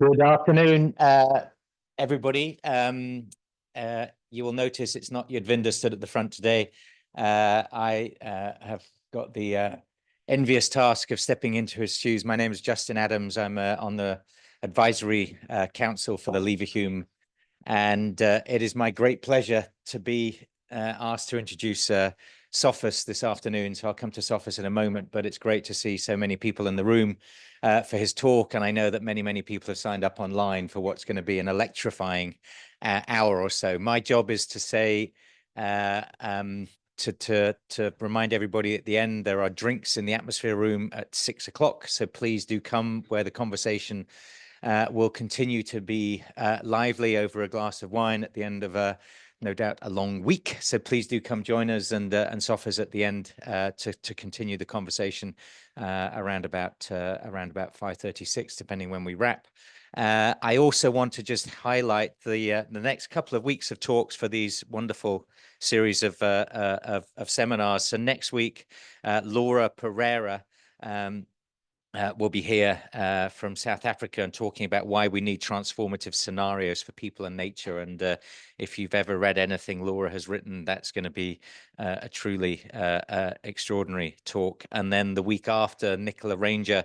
Good afternoon, everybody. You will notice it's not Yadvinder stood at the front today. I have got the envious task of stepping into his shoes. My name is Justin Adams. I'm on the advisory council for the Leverhulme, and it is my great pleasure to be asked to introduce Sophus this afternoon. So I'll come to Sophus in a moment, but it's great to see so many people in the room for his talk. And I know that many people have signed up online for what's going to be an electrifying hour or so. My job is to say, to remind everybody at the end, there are drinks in the atmosphere room at 6 o'clock. So please do come, where the conversation will continue to be lively over a glass of wine at the end of no doubt a long week. So please do come join us, and Sophus at the end to continue the conversation around about 5:36, depending when we wrap. I also want to just highlight the next couple of weeks of talks for these wonderful series of seminars. So next week, Laura Pereira will be here from South Africa and talking about why we need transformative scenarios for people and nature. And if you've ever read anything Laura has written, that's going to be a truly extraordinary talk. And then the week after, Nicola Ranger,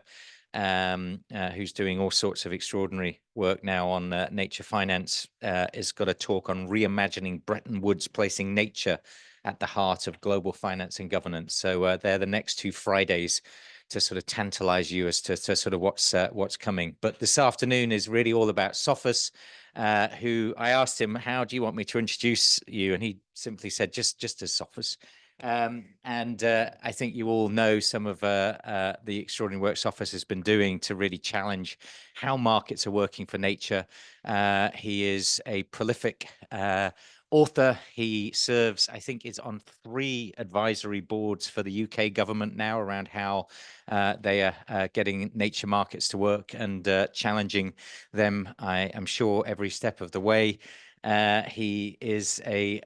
who's doing all sorts of extraordinary work now on nature finance, has got a talk on reimagining Bretton Woods, placing nature at the heart of global finance and governance. So they're the next two Fridays to sort of tantalize you as to sort of what's coming. But this afternoon is really all about Sophus, who I asked him, how do you want me to introduce you? And he simply said, just as Sophus. I think you all know some of the extraordinary work Sophus has been doing to really challenge how markets are working for nature. He is a prolific author. He serves, I think, is on 3 advisory boards for the UK government now around how they are getting nature markets to work and challenging them, I am sure, every step of the way. He is a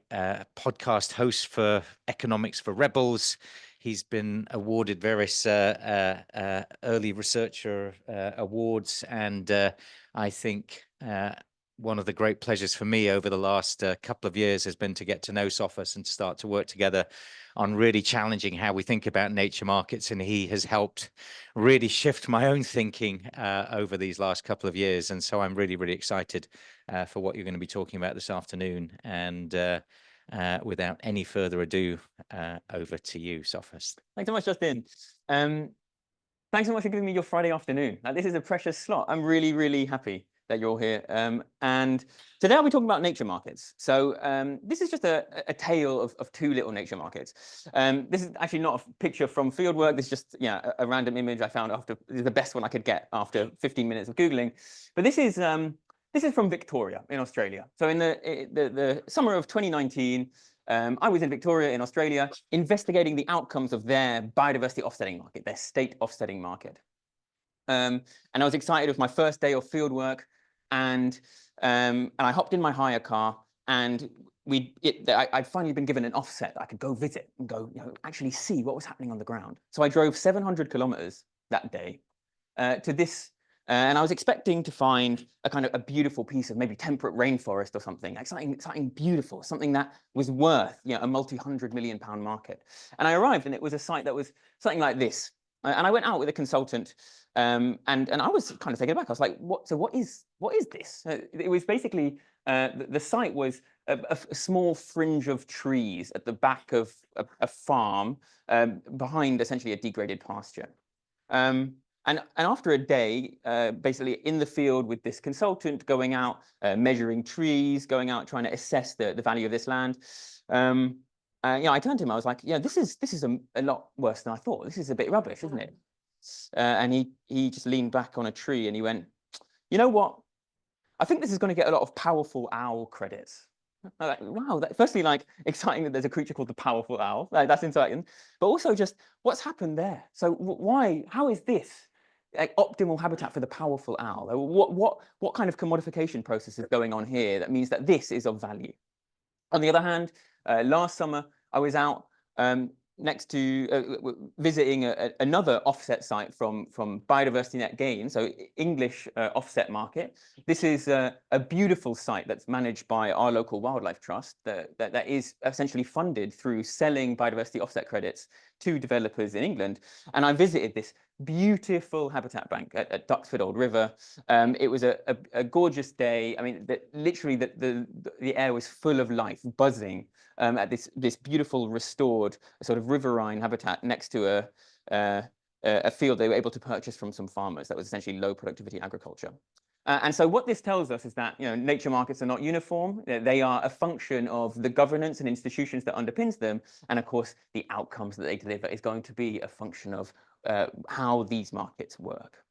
podcast host for Economics for Rebels. He's been awarded various early researcher awards, and I think one of the great pleasures for me over the last couple of years has been to get to know Sophus and start to work together on really challenging how we think about nature markets. And he has helped really shift my own thinking over these last couple of years. And so I'm really excited for what you're going to be talking about this afternoon. And without any further ado, over to you, Sophus. Thanks so much, Justin. Thanks so much for giving me your Friday afternoon. This is a precious slot. I'm really happy that you're here. And today I'll be talking about nature markets. So this is just a tale of 2 little nature markets. This is actually not a picture from fieldwork. This is just a random image I found after. This is the best one I could get after 15 minutes of Googling. But this is from Victoria in Australia. So in the summer of 2019, I was in Victoria in Australia investigating the outcomes of their biodiversity offsetting market, their state offsetting market. And I was excited. It was my first day of fieldwork, and I hopped in my hire car, and I'd finally been given an offset that I could go visit and go, actually see what was happening on the ground. So I drove 700 kilometers that day to this. And I was expecting to find a beautiful piece of maybe temperate rainforest or something, like something beautiful, something that was worth a multi-100-million-pound market. And I arrived, and it was a site that was something like this. And I went out with a consultant, and I was kind of taken aback. I was like, "What? So what is this?" It was basically the site was a small fringe of trees at the back of a farm behind essentially a degraded pasture. And after a day, basically in the field with this consultant, going out, measuring trees, going out, trying to assess the value of this land, I turned to him. I was like, this is a lot worse than I thought. This is a bit rubbish, isn't it? And he just leaned back on a tree and he went, you know what? I think this is going to get a lot of powerful owl credits. I'm like, wow, firstly, exciting that there's a creature called the powerful owl. That's exciting. But also just what's happened there. So how is this optimal habitat for the powerful owl? What kind of commodification process is going on here that means that this is of value? On the other hand, last summer, I was out next to visiting another offset site from Biodiversity Net Gain, so English offset market. This is a beautiful site that's managed by our local wildlife trust that is essentially funded through selling biodiversity offset credits to developers in England. And I visited this beautiful habitat bank at Duxford Old River. It was a gorgeous day. I mean, literally the air was full of life, buzzing at this beautiful restored sort of riverine habitat next to a field they were able to purchase from some farmers that was essentially low productivity agriculture. And so what this tells us is that nature markets are not uniform. They are a function of the governance and institutions that underpins them. And of course, the outcomes that they deliver is going to be a function of how these markets work.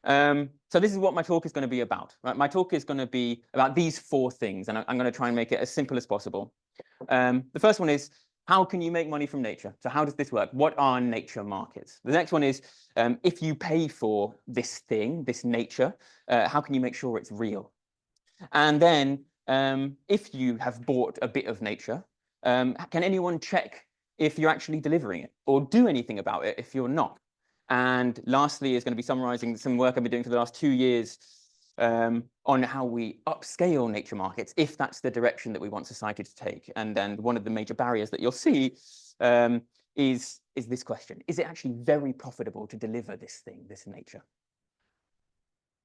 So this is what my talk is going to be about. Right? My talk is going to be about these 4 things, and I'm going to try and make it as simple as possible. The first one is, how can you make money from nature? So how does this work? What are nature markets? The next one is, if you pay for this thing, this nature, how can you make sure it's real? And then if you have bought a bit of nature, can anyone check if you're actually delivering it or do anything about it if you're not? And lastly is going to be summarizing some work I've been doing for the last 2 years on how we upscale nature markets, if that's the direction that we want society to take. And then one of the major barriers that you'll see is this question: is it actually very profitable to deliver this thing, this nature?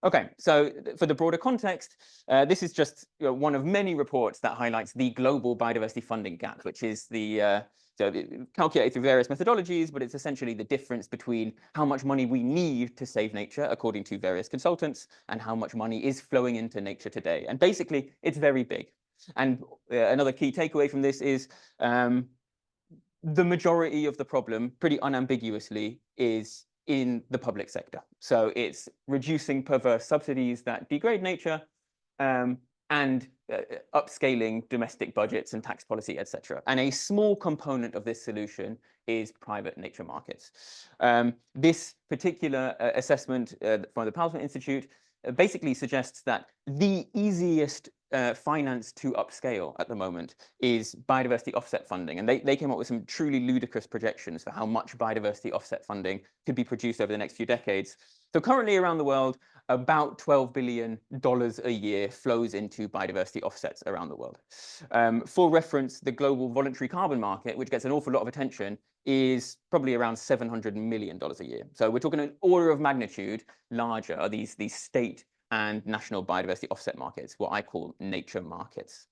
Okay, so for the broader context, this is just one of many reports that highlights the global biodiversity funding gap, which is so calculated through various methodologies, but it's essentially the difference between how much money we need to save nature, according to various consultants, and how much money is flowing into nature today. And basically, it's very big. And another key takeaway from this is the majority of the problem, pretty unambiguously, is in the public sector. So it's reducing perverse subsidies that degrade nature and upscaling domestic budgets and tax policy, etc. And a small component of this solution is private nature markets. This particular assessment from the Palsman Institute basically suggests that the easiest finance to upscale at the moment is biodiversity offset funding. And they came up with some truly ludicrous projections for how much biodiversity offset funding could be produced over the next few decades. So currently around the world, about $12 billion a year flows into biodiversity offsets around the world. For reference, the global voluntary carbon market, which gets an awful lot of attention, is probably around $700 million a year. So we're talking an order of magnitude larger are these state and national biodiversity offset markets, what I call nature markets.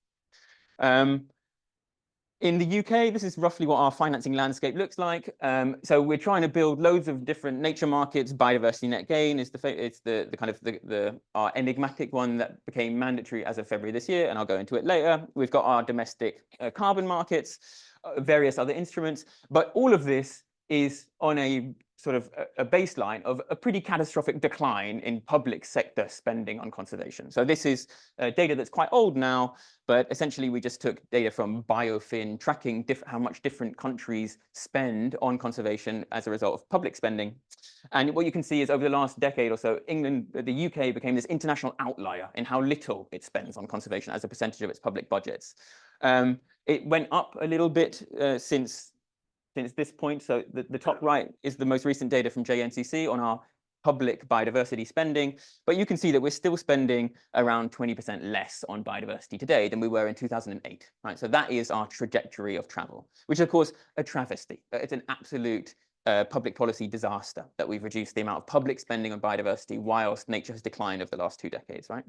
In the UK, this is roughly what our financing landscape looks like. So we're trying to build loads of different nature markets. Biodiversity Net Gain is our enigmatic one that became mandatory as of February this year, and I'll go into it later. We've got our domestic carbon markets, various other instruments, but all of this is on a sort of a baseline of a pretty catastrophic decline in public sector spending on conservation. So this is data that's quite old now, but essentially we just took data from Biofin tracking how much different countries spend on conservation as a result of public spending. And what you can see is over the last decade or so, the UK became this international outlier in how little it spends on conservation as a percentage of its public budgets. It went up a little bit since this point. So the top right is the most recent data from JNCC on our public biodiversity spending. But you can see that we're still spending around 20% less on biodiversity today than we were in 2008. Right? So that is our trajectory of travel, which is, of course, a travesty. It's an absolute public policy disaster that we've reduced the amount of public spending on biodiversity whilst nature has declined over the last 2 decades, right?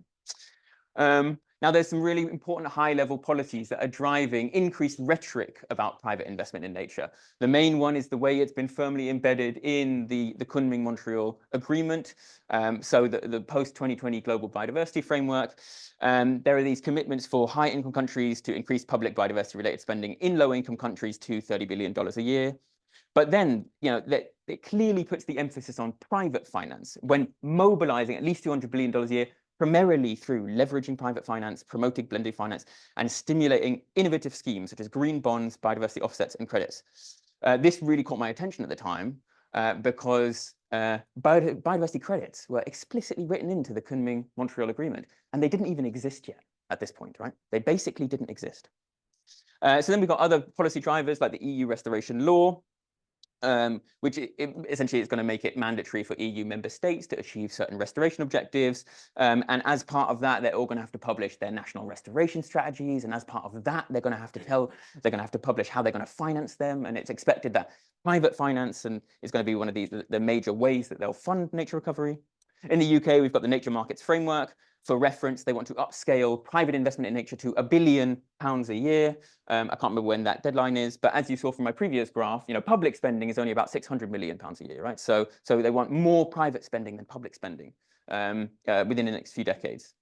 Now, there's some really important high-level policies that are driving increased rhetoric about private investment in nature. The main one is the way it's been firmly embedded in the Kunming-Montreal Agreement, so the post-2020 Global Biodiversity Framework. There are these commitments for high-income countries to increase public biodiversity-related spending in low-income countries to $30 billion a year. But then, it clearly puts the emphasis on private finance when mobilizing at least $200 billion a year, primarily through leveraging private finance, promoting blended finance, and stimulating innovative schemes such as green bonds, biodiversity offsets, and credits. This really caught my attention at the time because biodiversity credits were explicitly written into the Kunming-Montreal Agreement, and they didn't even exist yet at this point, right? They basically didn't exist. So then we've got other policy drivers like the EU restoration law, which essentially is going to make it mandatory for EU member states to achieve certain restoration objectives. And as part of that, they're all going to have to publish their national restoration strategies. And as part of that, they're going to have to publish how they're going to finance them. And it's expected that private finance is going to be one of the major ways that they'll fund nature recovery. In the UK, we've got the Nature Markets Framework. For reference, they want to upscale private investment in nature to £1 billion a year. I can't remember when that deadline is, but as you saw from my previous graph, public spending is only about £600 million a year, right? So they want more private spending than public spending within the next few decades.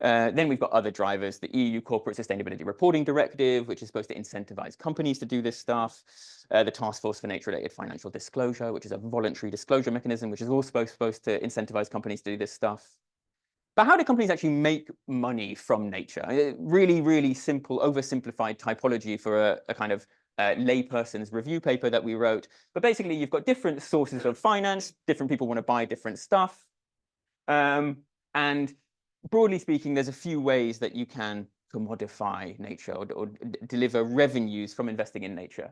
Then we've got other drivers, the EU Corporate Sustainability Reporting Directive, which is supposed to incentivize companies to do this stuff. The Task Force for Nature-related Financial Disclosure, which is a voluntary disclosure mechanism, which is also supposed to incentivize companies to do this stuff. But how do companies actually make money from nature? Really, really simple, oversimplified typology for a kind of layperson's review paper that we wrote. But basically, you've got different sources of finance. Different people want to buy different stuff. And broadly speaking, there's a few ways that you can commodify nature or deliver revenues from investing in nature.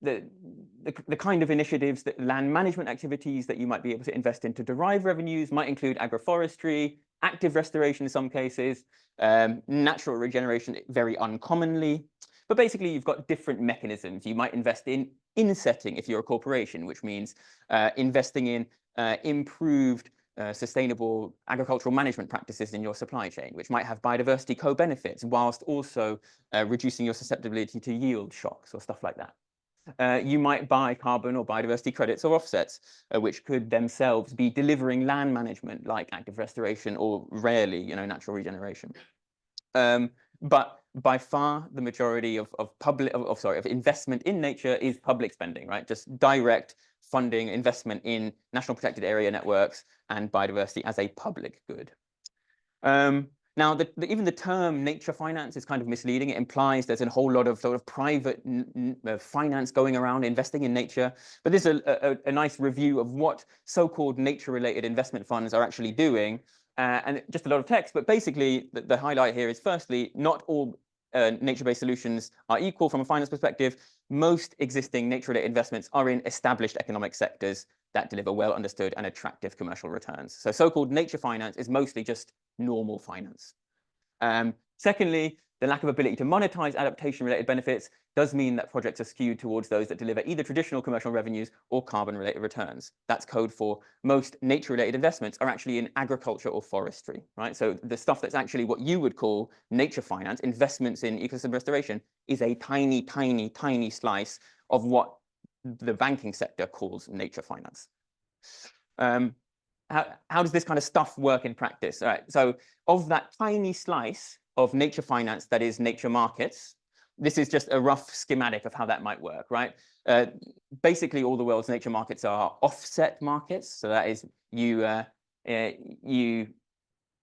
The kind of initiatives, that land management activities that you might be able to invest in to derive revenues might include agroforestry, active restoration in some cases, natural regeneration very uncommonly. But basically, you've got different mechanisms. You might invest in insetting if you're a corporation, which means investing in improved sustainable agricultural management practices in your supply chain, which might have biodiversity co-benefits, whilst also reducing your susceptibility to yield shocks or stuff like that. You might buy carbon or biodiversity credits or offsets, which could themselves be delivering land management like active restoration or rarely, natural regeneration. But by far the majority of investment in nature is public spending, right? Just direct funding, investment in national protected area networks and biodiversity as a public good. Now, even the term nature finance is kind of misleading. It implies there's a whole lot of sort of private finance going around investing in nature. But this is a nice review of what so-called nature-related investment funds are actually doing. And just a lot of text. But basically, the highlight here is, firstly, not all nature-based solutions are equal from a finance perspective. Most existing nature-related investments are in established economic sectors that deliver well understood and attractive commercial returns. So so-called nature finance is mostly just normal finance. Secondly, the lack of ability to monetize adaptation-related benefits does mean that projects are skewed towards those that deliver either traditional commercial revenues or carbon-related returns. That's code for most nature-related investments are actually in agriculture or forestry, right? So the stuff that's actually what you would call nature finance, investments in ecosystem restoration, is a tiny, tiny, tiny slice of what the banking sector calls nature finance. How does this kind of stuff work in practice? All right, so of that tiny slice of nature finance that is nature markets, this is just a rough schematic of how that might work, right? Basically, all the world's nature markets are offset markets. So that is you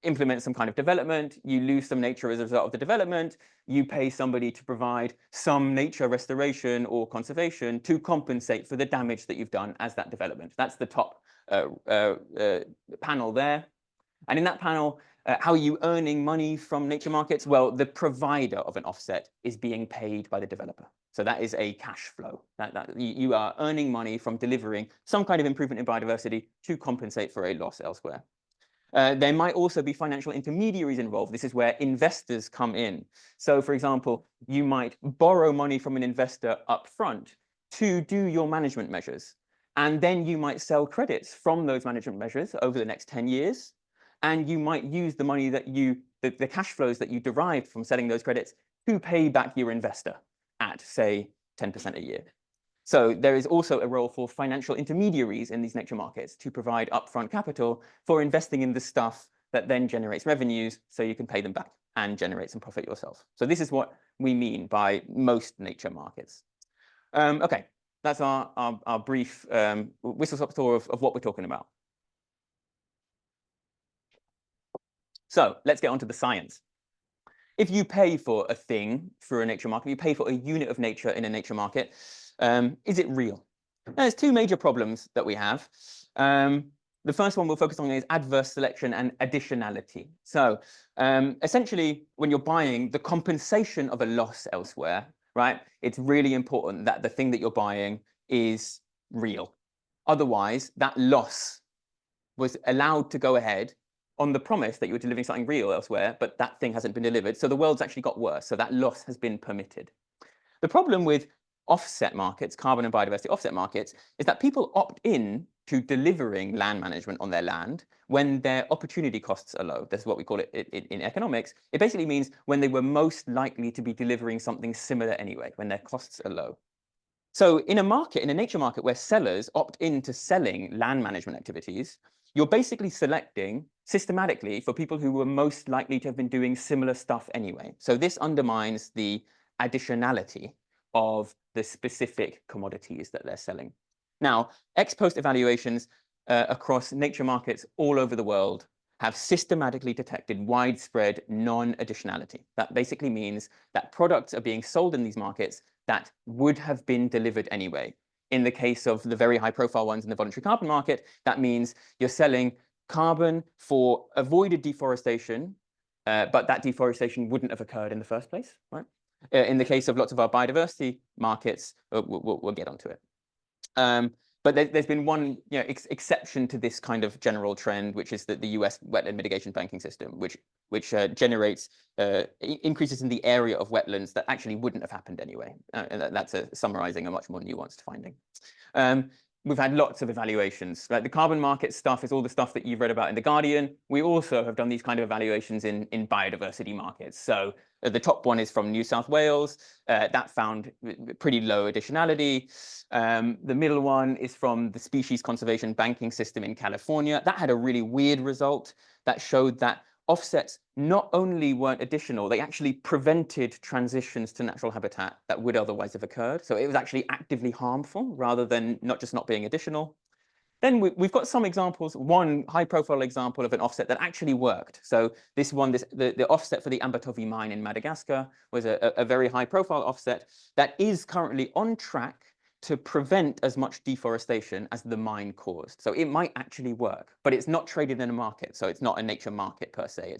implement some kind of development, you lose some nature as a result of the development, you pay somebody to provide some nature restoration or conservation to compensate for the damage that you've done as that development. That's the top panel there. And in that panel, how are you earning money from nature markets? Well, the provider of an offset is being paid by the developer. So that is a cash flow. You are earning money from delivering some kind of improvement in biodiversity to compensate for a loss elsewhere. There might also be financial intermediaries involved. This is where investors come in. So, for example, you might borrow money from an investor up front to do your management measures. And then you might sell credits from those management measures over the next 10 years. And you might use the money that the cash flows that you derived from selling those credits to pay back your investor at, say, 10% a year. So there is also a role for financial intermediaries in these nature markets to provide upfront capital for investing in the stuff that then generates revenues so you can pay them back and generate some profit yourself. So this is what we mean by most nature markets. Okay, that's our brief whistle-stop tour of what we're talking about. So let's get on to the science. If you pay for a thing through a nature market, you pay for a unit of nature in a nature market, is it real? Now, there's two major problems that we have. The first one we'll focus on is adverse selection and additionality. So essentially, when you're buying the compensation of a loss elsewhere, right, it's really important that the thing that you're buying is real. Otherwise, that loss was allowed to go ahead on the promise that you were delivering something real elsewhere, but that thing hasn't been delivered. So the world's actually got worse. So that loss has been permitted. The problem with offset markets, carbon and biodiversity offset markets, is that people opt in to delivering land management on their land when their opportunity costs are low. That's what we call it in economics. It basically means when they were most likely to be delivering something similar anyway, when their costs are low. So in a market, in a nature market where sellers opt into selling land management activities, you're basically selecting systematically for people who were most likely to have been doing similar stuff anyway. So this undermines the additionality of the specific commodities that they're selling. Now, ex post evaluations across nature markets all over the world have systematically detected widespread non-additionality. That basically means that products are being sold in these markets that would have been delivered anyway. In the case of the very high profile ones in the voluntary carbon market, that means you're selling carbon for avoided deforestation, but that deforestation wouldn't have occurred in the first place, right? In the case of lots of our biodiversity markets, we'll get onto it. But there's been one exception to this kind of general trend, which is that the US wetland mitigation banking system, which generates increases in the area of wetlands that actually wouldn't have happened anyway. And that's summarizing a much more nuanced finding. We've had lots of evaluations. Like the carbon market stuff is all the stuff that you've read about in The Guardian. We also have done these kind of evaluations in biodiversity markets. So the top one is from New South Wales. That found pretty low additionality. The middle one is from the Species Conservation Banking System in California. That had a really weird result that showed that offsets not only weren't additional, they actually prevented transitions to natural habitat that would otherwise have occurred. So it was actually actively harmful rather than not being additional. Then we've got some examples, one high-profile example of an offset that actually worked. So this one, the offset for the Ambatovi mine in Madagascar was a very high-profile offset that is currently on track to prevent as much deforestation as the mine caused. So it might actually work, but it's not traded in a market. So it's not a nature market per se.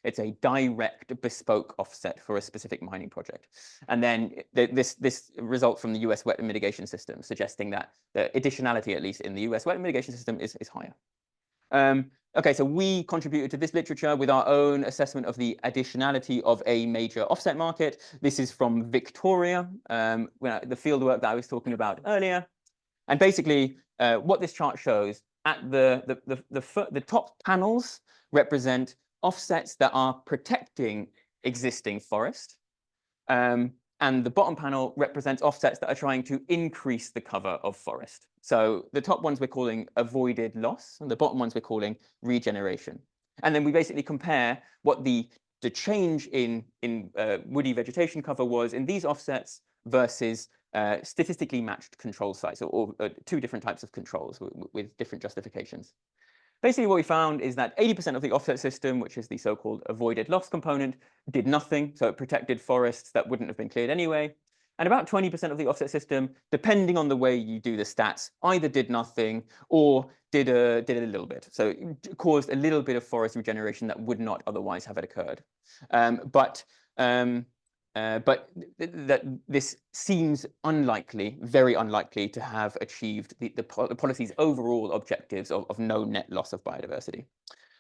It's a direct bespoke offset for a specific mining project. And then this result from the US wetland mitigation system suggesting that the additionality, at least in the US wetland mitigation system, is higher. Okay, so we contributed to this literature with our own assessment of the additionality of a major offset market. This is from Victoria, the fieldwork that I was talking about earlier. And basically, what this chart shows, at the top panels represent offsets that are protecting existing forest. And the bottom panel represents offsets that are trying to increase the cover of forest. So the top ones we're calling avoided loss, and the bottom ones we're calling regeneration. And then we basically compare what the change in woody vegetation cover was in these offsets versus statistically matched control sites, or two different types of controls with different justifications. Basically, what we found is that 80% of the offset system, which is the so-called avoided loss component, did nothing. So it protected forests that wouldn't have been cleared anyway. And about 20% of the offset system, depending on the way you do the stats, either did nothing or did a little bit. So it caused a little bit of forest regeneration that would not otherwise have occurred. But that this seems unlikely, very unlikely, to have achieved the policy's overall objectives of no net loss of biodiversity.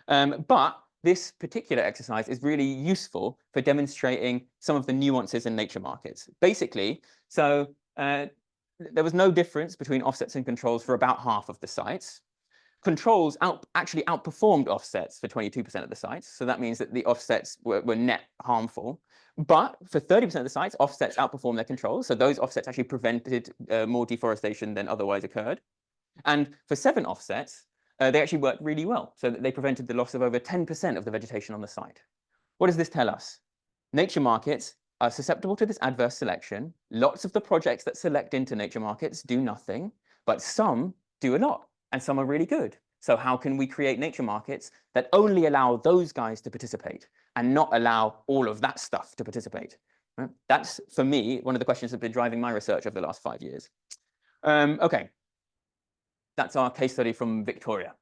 But this particular exercise is really useful for demonstrating some of the nuances in nature markets. Basically, so there was no difference between offsets and controls for about half of the sites. Controls actually outperformed offsets for 22% of the sites. So that means that the offsets were net harmful. But for 30% of the sites, offsets outperformed their controls. So those offsets actually prevented more deforestation than otherwise occurred. And for 7 offsets, they actually worked really well. So that they prevented the loss of over 10% of the vegetation on the site. What does this tell us? Nature markets are susceptible to this adverse selection. Lots of the projects that select into nature markets do nothing, but some do a lot. And some are really good. So how can we create nature markets that only allow those guys to participate and not allow all of that stuff to participate? Right? That's, for me, one of the questions that have been driving my research over the last 5 years. Okay, that's our case study from Victoria.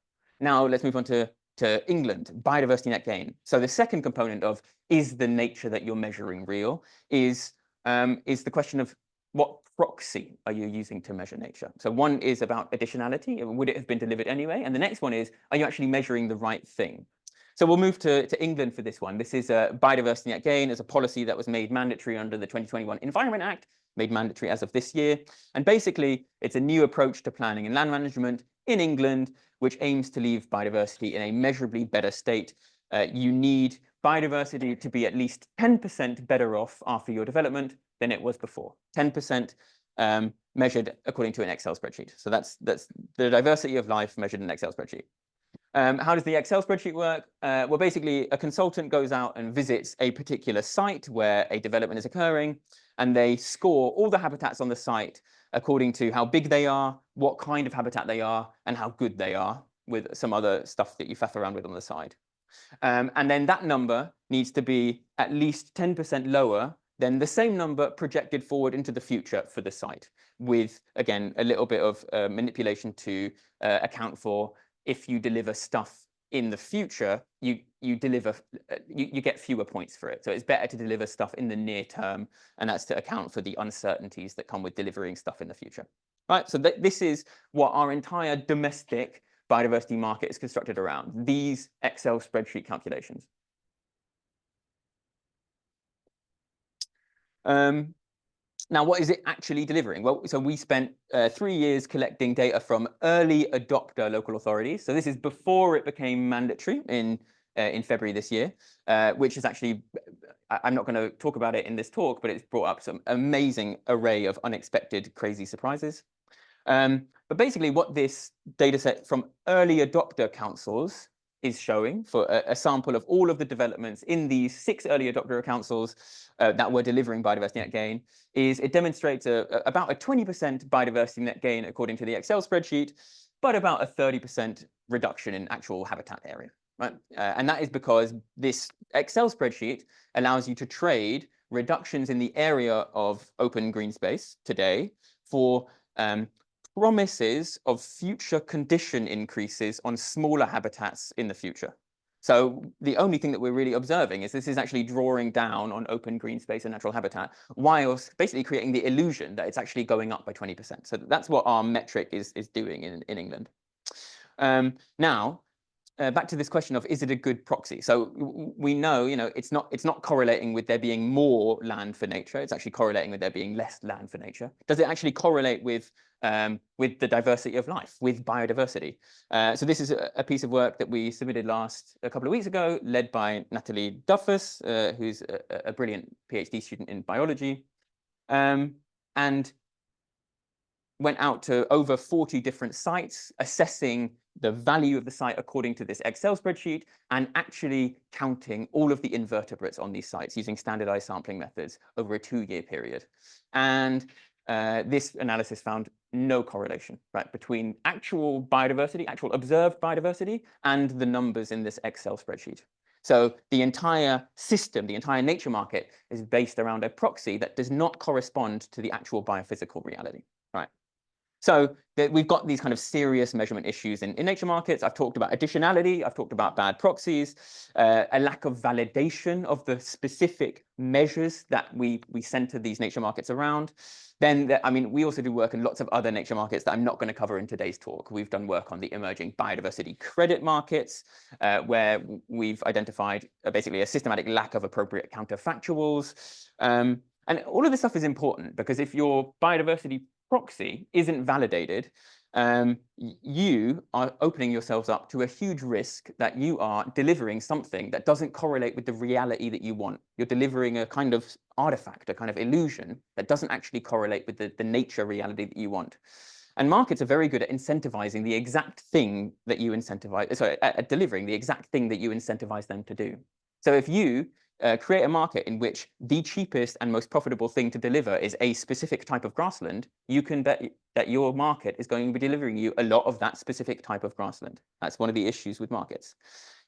Now let's move on to England, biodiversity net gain. So the second component of is the nature that you're measuring real is the question of what proxy are you using to measure nature? So one is about additionality, would it have been delivered anyway? And the next one is, are you actually measuring the right thing? So we'll move to England for this one. This is a biodiversity net gain as a policy that was made mandatory under the 2021 Environment Act, made mandatory as of this year. And basically, it's a new approach to planning and land management in England, which aims to leave biodiversity in a measurably better state. You need biodiversity to be at least 10% better off after your development than it was before. 10% measured according to an Excel spreadsheet. So that's the diversity of life measured in an Excel spreadsheet. How does the Excel spreadsheet work? Well, basically, a consultant goes out and visits a particular site where a development is occurring, and they score all the habitats on the site according to how big they are, what kind of habitat they are, and how good they are, with some other stuff that you faff around with on the side. And then that number needs to be at least 10% lower than the same number projected forward into the future for the site, with, again, a little bit of manipulation to account for if you deliver stuff in the future, you get fewer points for it. So it's better to deliver stuff in the near term, and that's to account for the uncertainties that come with delivering stuff in the future. Right, so this is what our entire domestic biodiversity market is constructed around, these Excel spreadsheet calculations. Now, what is it actually delivering? Well, so we spent 3 years collecting data from early adopter local authorities. So this is before it became mandatory in February this year, which is actually, I'm not going to talk about it in this talk, but it's brought up some amazing array of unexpected, crazy surprises. But basically what this data set from early adopter councils is showing for a sample of all of the developments in these 6 early adopter councils that were delivering biodiversity net gain is it demonstrates about a 20% biodiversity net gain according to the Excel spreadsheet, but about a 30% reduction in actual habitat area. Right? And that is because this Excel spreadsheet allows you to trade reductions in the area of open green space today for promises of future condition increases on smaller habitats in the future. So the only thing that we're really observing is this is actually drawing down on open green space and natural habitat, whilst basically creating the illusion that it's actually going up by 20%. So that's what our metric is doing in England. Now, back to this question of, is it a good proxy? So we know, it's not correlating with there being more land for nature. It's actually correlating with there being less land for nature. Does it actually correlate with the diversity of life, with biodiversity? So this is a piece of work that we submitted a couple of weeks ago, led by Natalie Duffus, who's a brilliant PhD student in biology, and went out to over 40 different sites, assessing the value of the site according to this Excel spreadsheet, and actually counting all of the invertebrates on these sites using standardized sampling methods over a 2-year period. And this analysis found no correlation, right, between actual biodiversity, actual observed biodiversity, and the numbers in this Excel spreadsheet. So the entire system, the entire nature market, is based around a proxy that does not correspond to the actual biophysical reality, right? So we've got these kind of serious measurement issues in nature markets. I've talked about additionality. I've talked about bad proxies, a lack of validation of the specific measures that we center these nature markets around. Then, we also do work in lots of other nature markets that I'm not going to cover in today's talk. We've done work on the emerging biodiversity credit markets, where we've identified basically a systematic lack of appropriate counterfactuals. And all of this stuff is important because if your biodiversity proxy isn't validated, you are opening yourselves up to a huge risk that you are delivering something that doesn't correlate with the reality that you want. You're delivering a kind of artifact, a kind of illusion that doesn't actually correlate with the nature reality that you want. And markets are very good at incentivizing the exact thing that you incentivize, at delivering the exact thing that you incentivize them to do. So if you create a market in which the cheapest and most profitable thing to deliver is a specific type of grassland, you can bet that your market is going to be delivering you a lot of that specific type of grassland. That's one of the issues with markets.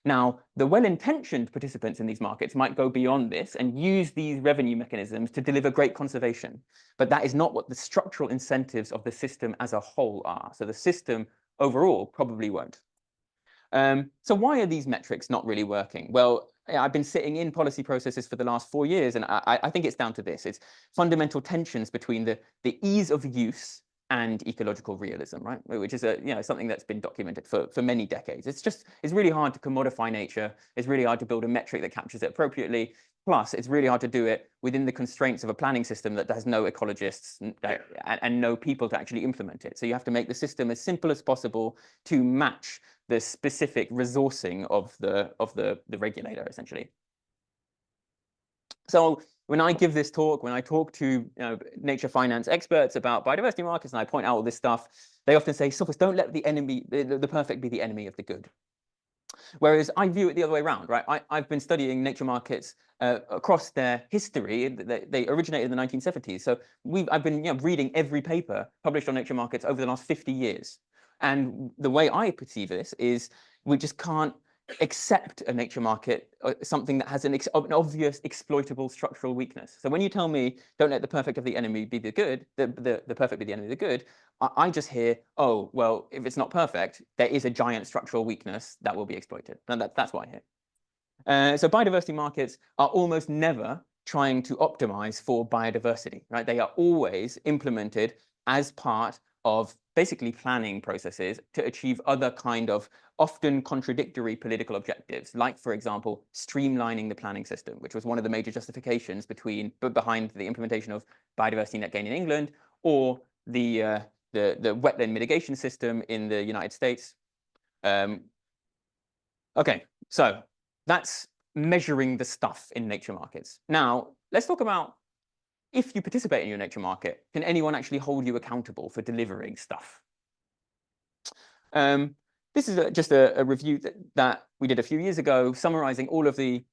Now, the well-intentioned participants in these markets might go beyond this and use these revenue mechanisms to deliver great conservation. But that is not what the structural incentives of the system as a whole are. So the system overall probably won't. So why are these metrics not really working? Well, I've been sitting in policy processes for the last 4 years, and I think it's down to this. It's fundamental tensions between the ease of use and ecological realism, right? Which is something that's been documented for many decades. It's really hard to commodify nature. It's really hard to build a metric that captures it appropriately. Plus, it's really hard to do it within the constraints of a planning system that has no ecologists and no people to actually implement it. So you have to make the system as simple as possible to match the specific resourcing of the regulator, essentially. So when I give this talk, when I talk to nature finance experts about biodiversity markets, and I point out all this stuff, they often say, Sophus, don't let the perfect be the enemy of the good. Whereas I view it the other way around, right? I've been studying nature markets across their history. They originated in the 1970s. So I've been reading every paper published on nature markets over the last 50 years. And the way I perceive this is we just can't accept a nature market, something that has an obvious exploitable structural weakness. So when you tell me, don't let the perfect of the enemy be the good, the perfect be the enemy of the good, I just hear, oh, well, if it's not perfect, there is a giant structural weakness that will be exploited. And that's what I hear. So biodiversity markets are almost never trying to optimize for biodiversity, right? They are always implemented as part of basically planning processes to achieve other kind of often contradictory political objectives, like, for example, streamlining the planning system, which was one of the major justifications behind the implementation of biodiversity net gain in England, or the wetland mitigation system in the United States. Okay, so that's measuring the stuff in nature markets. Now, let's talk about, if you participate in your nature market, can anyone actually hold you accountable for delivering stuff? This is just a review that we did a few years ago, summarizing all of the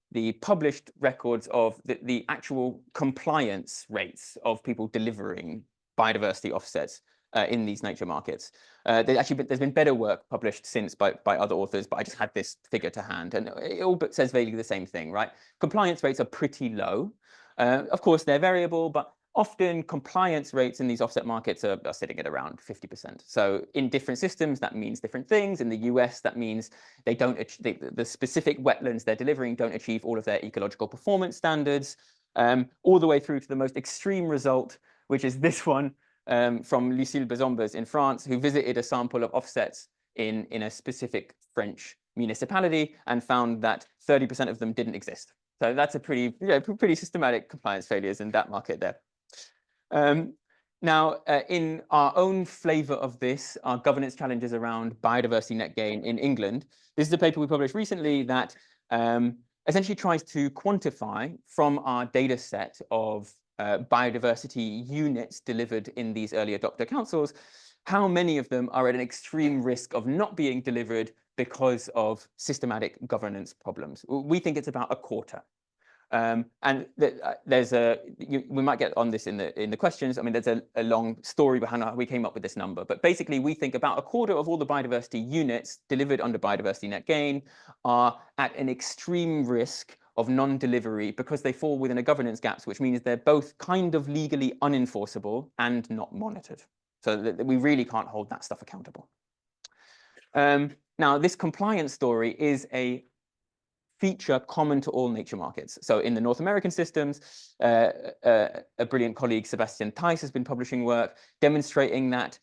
published records of the actual compliance rates of people delivering biodiversity offsets in these nature markets. There's been better work published since by other authors, but I just had this figure to hand, and it all but says vaguely the same thing, right? Compliance rates are pretty low. Of course, they're variable, but often compliance rates in these offset markets are sitting at around 50%. So in different systems, that means different things. In the US, that means they don't the specific wetlands they're delivering don't achieve all of their ecological performance standards, all the way through to the most extreme result, which is this one from Lucille Bezombers in France, who visited a sample of offsets in a specific French municipality and found that 30% of them didn't exist. So that's a pretty systematic compliance failures in that market there. Now, in our own flavor of this, our governance challenges around biodiversity net gain in England, this is a paper we published recently that essentially tries to quantify from our data set of biodiversity units delivered in these early adopter councils, how many of them are at an extreme risk of not being delivered because of systematic governance problems. We think it's about a quarter. And we might get on this in the questions. I mean, there's a long story behind how we came up with this number, but basically we think about a quarter of all the biodiversity units delivered under biodiversity net gain are at an extreme risk of non-delivery because they fall within a governance gaps, which means they're both kind of legally unenforceable and not monitored. So that we really can't hold that stuff accountable. Now, this compliance story is a feature common to all nature markets. So in the North American systems, a brilliant colleague, Sebastian Theiss, has been publishing work demonstrating that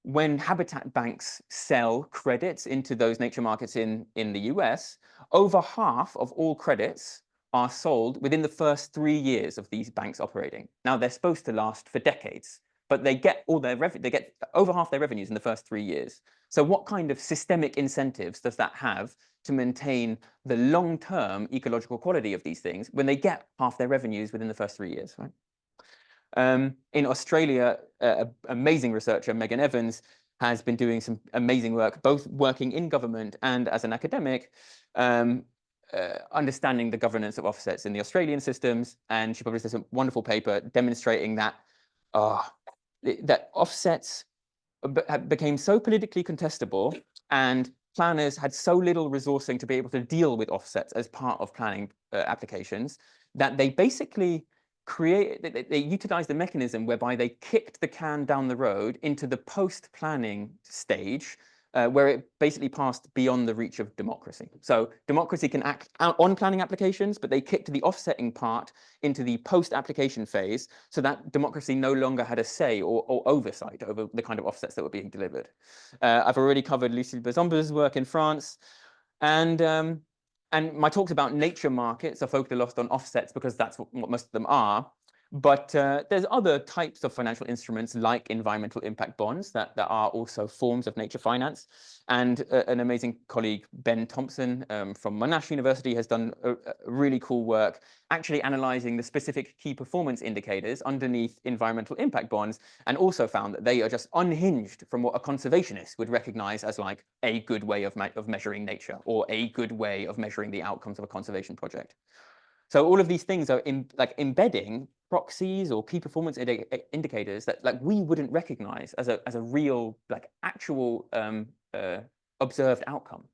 when habitat banks sell credits into those nature markets in the US, over half of all credits are sold within the first 3 years of these banks operating. Now, they're supposed to last for decades, but they get over half their revenues in the first 3 years. So what kind of systemic incentives does that have to maintain the long-term ecological quality of these things when they get half their revenues within the first 3 years, right? In Australia, amazing researcher, Megan Evans, has been doing some amazing work, both working in government and as an academic, understanding the governance of offsets in the Australian systems. And she published this wonderful paper demonstrating that that offsets became so politically contestable and planners had so little resourcing to be able to deal with offsets as part of planning applications that they basically they utilized a mechanism whereby they kicked the can down the road into the post-planning stage where it basically passed beyond the reach of democracy. So democracy can act on planning applications, but they kicked the offsetting part into the post-application phase, so that democracy no longer had a say or oversight over the kind of offsets that were being delivered. I've already covered Lucille Bezomba's work in France, and my talks about nature markets are focused a lot on offsets because that's what most of them are. But there's other types of financial instruments like environmental impact bonds that are also forms of nature finance. And an amazing colleague, Ben Thompson from Monash University, has done a really cool work actually analyzing the specific key performance indicators underneath environmental impact bonds, and also found that they are just unhinged from what a conservationist would recognize as like a good way of measuring nature or a good way of measuring the outcomes of a conservation project. So all of these things are embedding proxies or key performance indicators that like we wouldn't recognize as a real like actual observed outcome.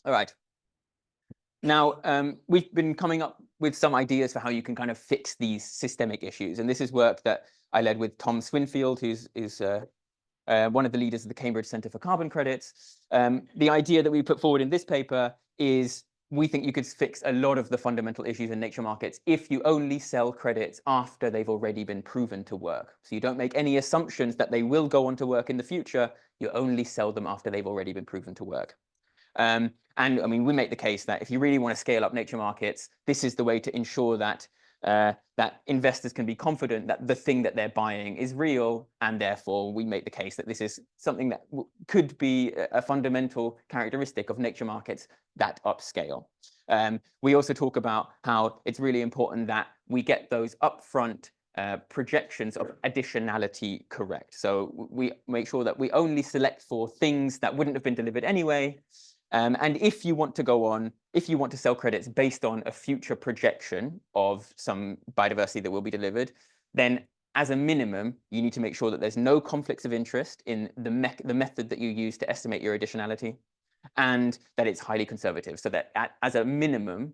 All right. Now, we've been coming up with some ideas for how you can kind of fix these systemic issues. And this is work that I led with Tom Swinfield, who's one of the leaders of the Cambridge Centre for Carbon Credits. The idea that we put forward in this paper is we think you could fix a lot of the fundamental issues in nature markets if you only sell credits after they've already been proven to work. So you don't make any assumptions that they will go on to work in the future. You only sell them after they've already been proven to work. And I mean, we make the case that if you really want to scale up nature markets, this is the way to ensure that that investors can be confident that the thing that they're buying is real, and therefore we make the case that this is something that could be a fundamental characteristic of nature markets that upscale. We also talk about how it's really important that we get those upfront projections of additionality correct. So we make sure that we only select for things that wouldn't have been delivered anyway. And if you want to go on, if you want to sell credits based on a future projection of some biodiversity that will be delivered, then as a minimum, you need to make sure that there's no conflicts of interest in the method that you use to estimate your additionality, and that it's highly conservative, so that as a minimum,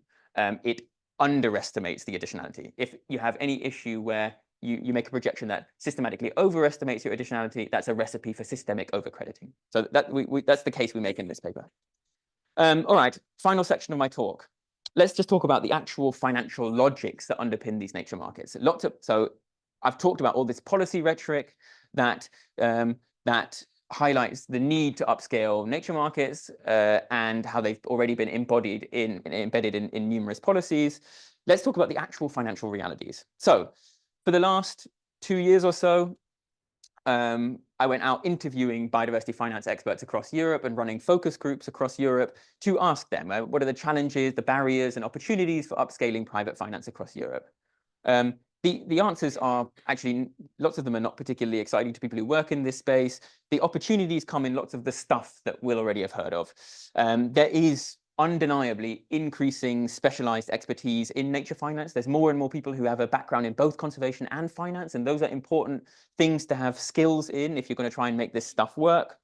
it underestimates the additionality. If you have any issue where you make a projection that systematically overestimates your additionality, that's a recipe for systemic overcrediting. So that's the case we make in this paper. All right, final section of my talk. Let's just talk about the actual financial logics that underpin these nature markets. So I've talked about all this policy rhetoric that that highlights the need to upscale nature markets and how they've already been embedded in numerous policies. Let's talk about the actual financial realities. So for the last 2 years or so, I went out interviewing biodiversity finance experts across Europe and running focus groups across Europe to ask them what are the challenges, the barriers and opportunities for upscaling private finance across Europe. The answers are actually, lots of them are not particularly exciting to people who work in this space. The opportunities come in lots of the stuff that we'll already have heard of. There is undeniably increasing specialized expertise in nature finance. There's more and more people who have a background in both conservation and finance, and those are important things to have skills in if you're going to try and make this stuff work.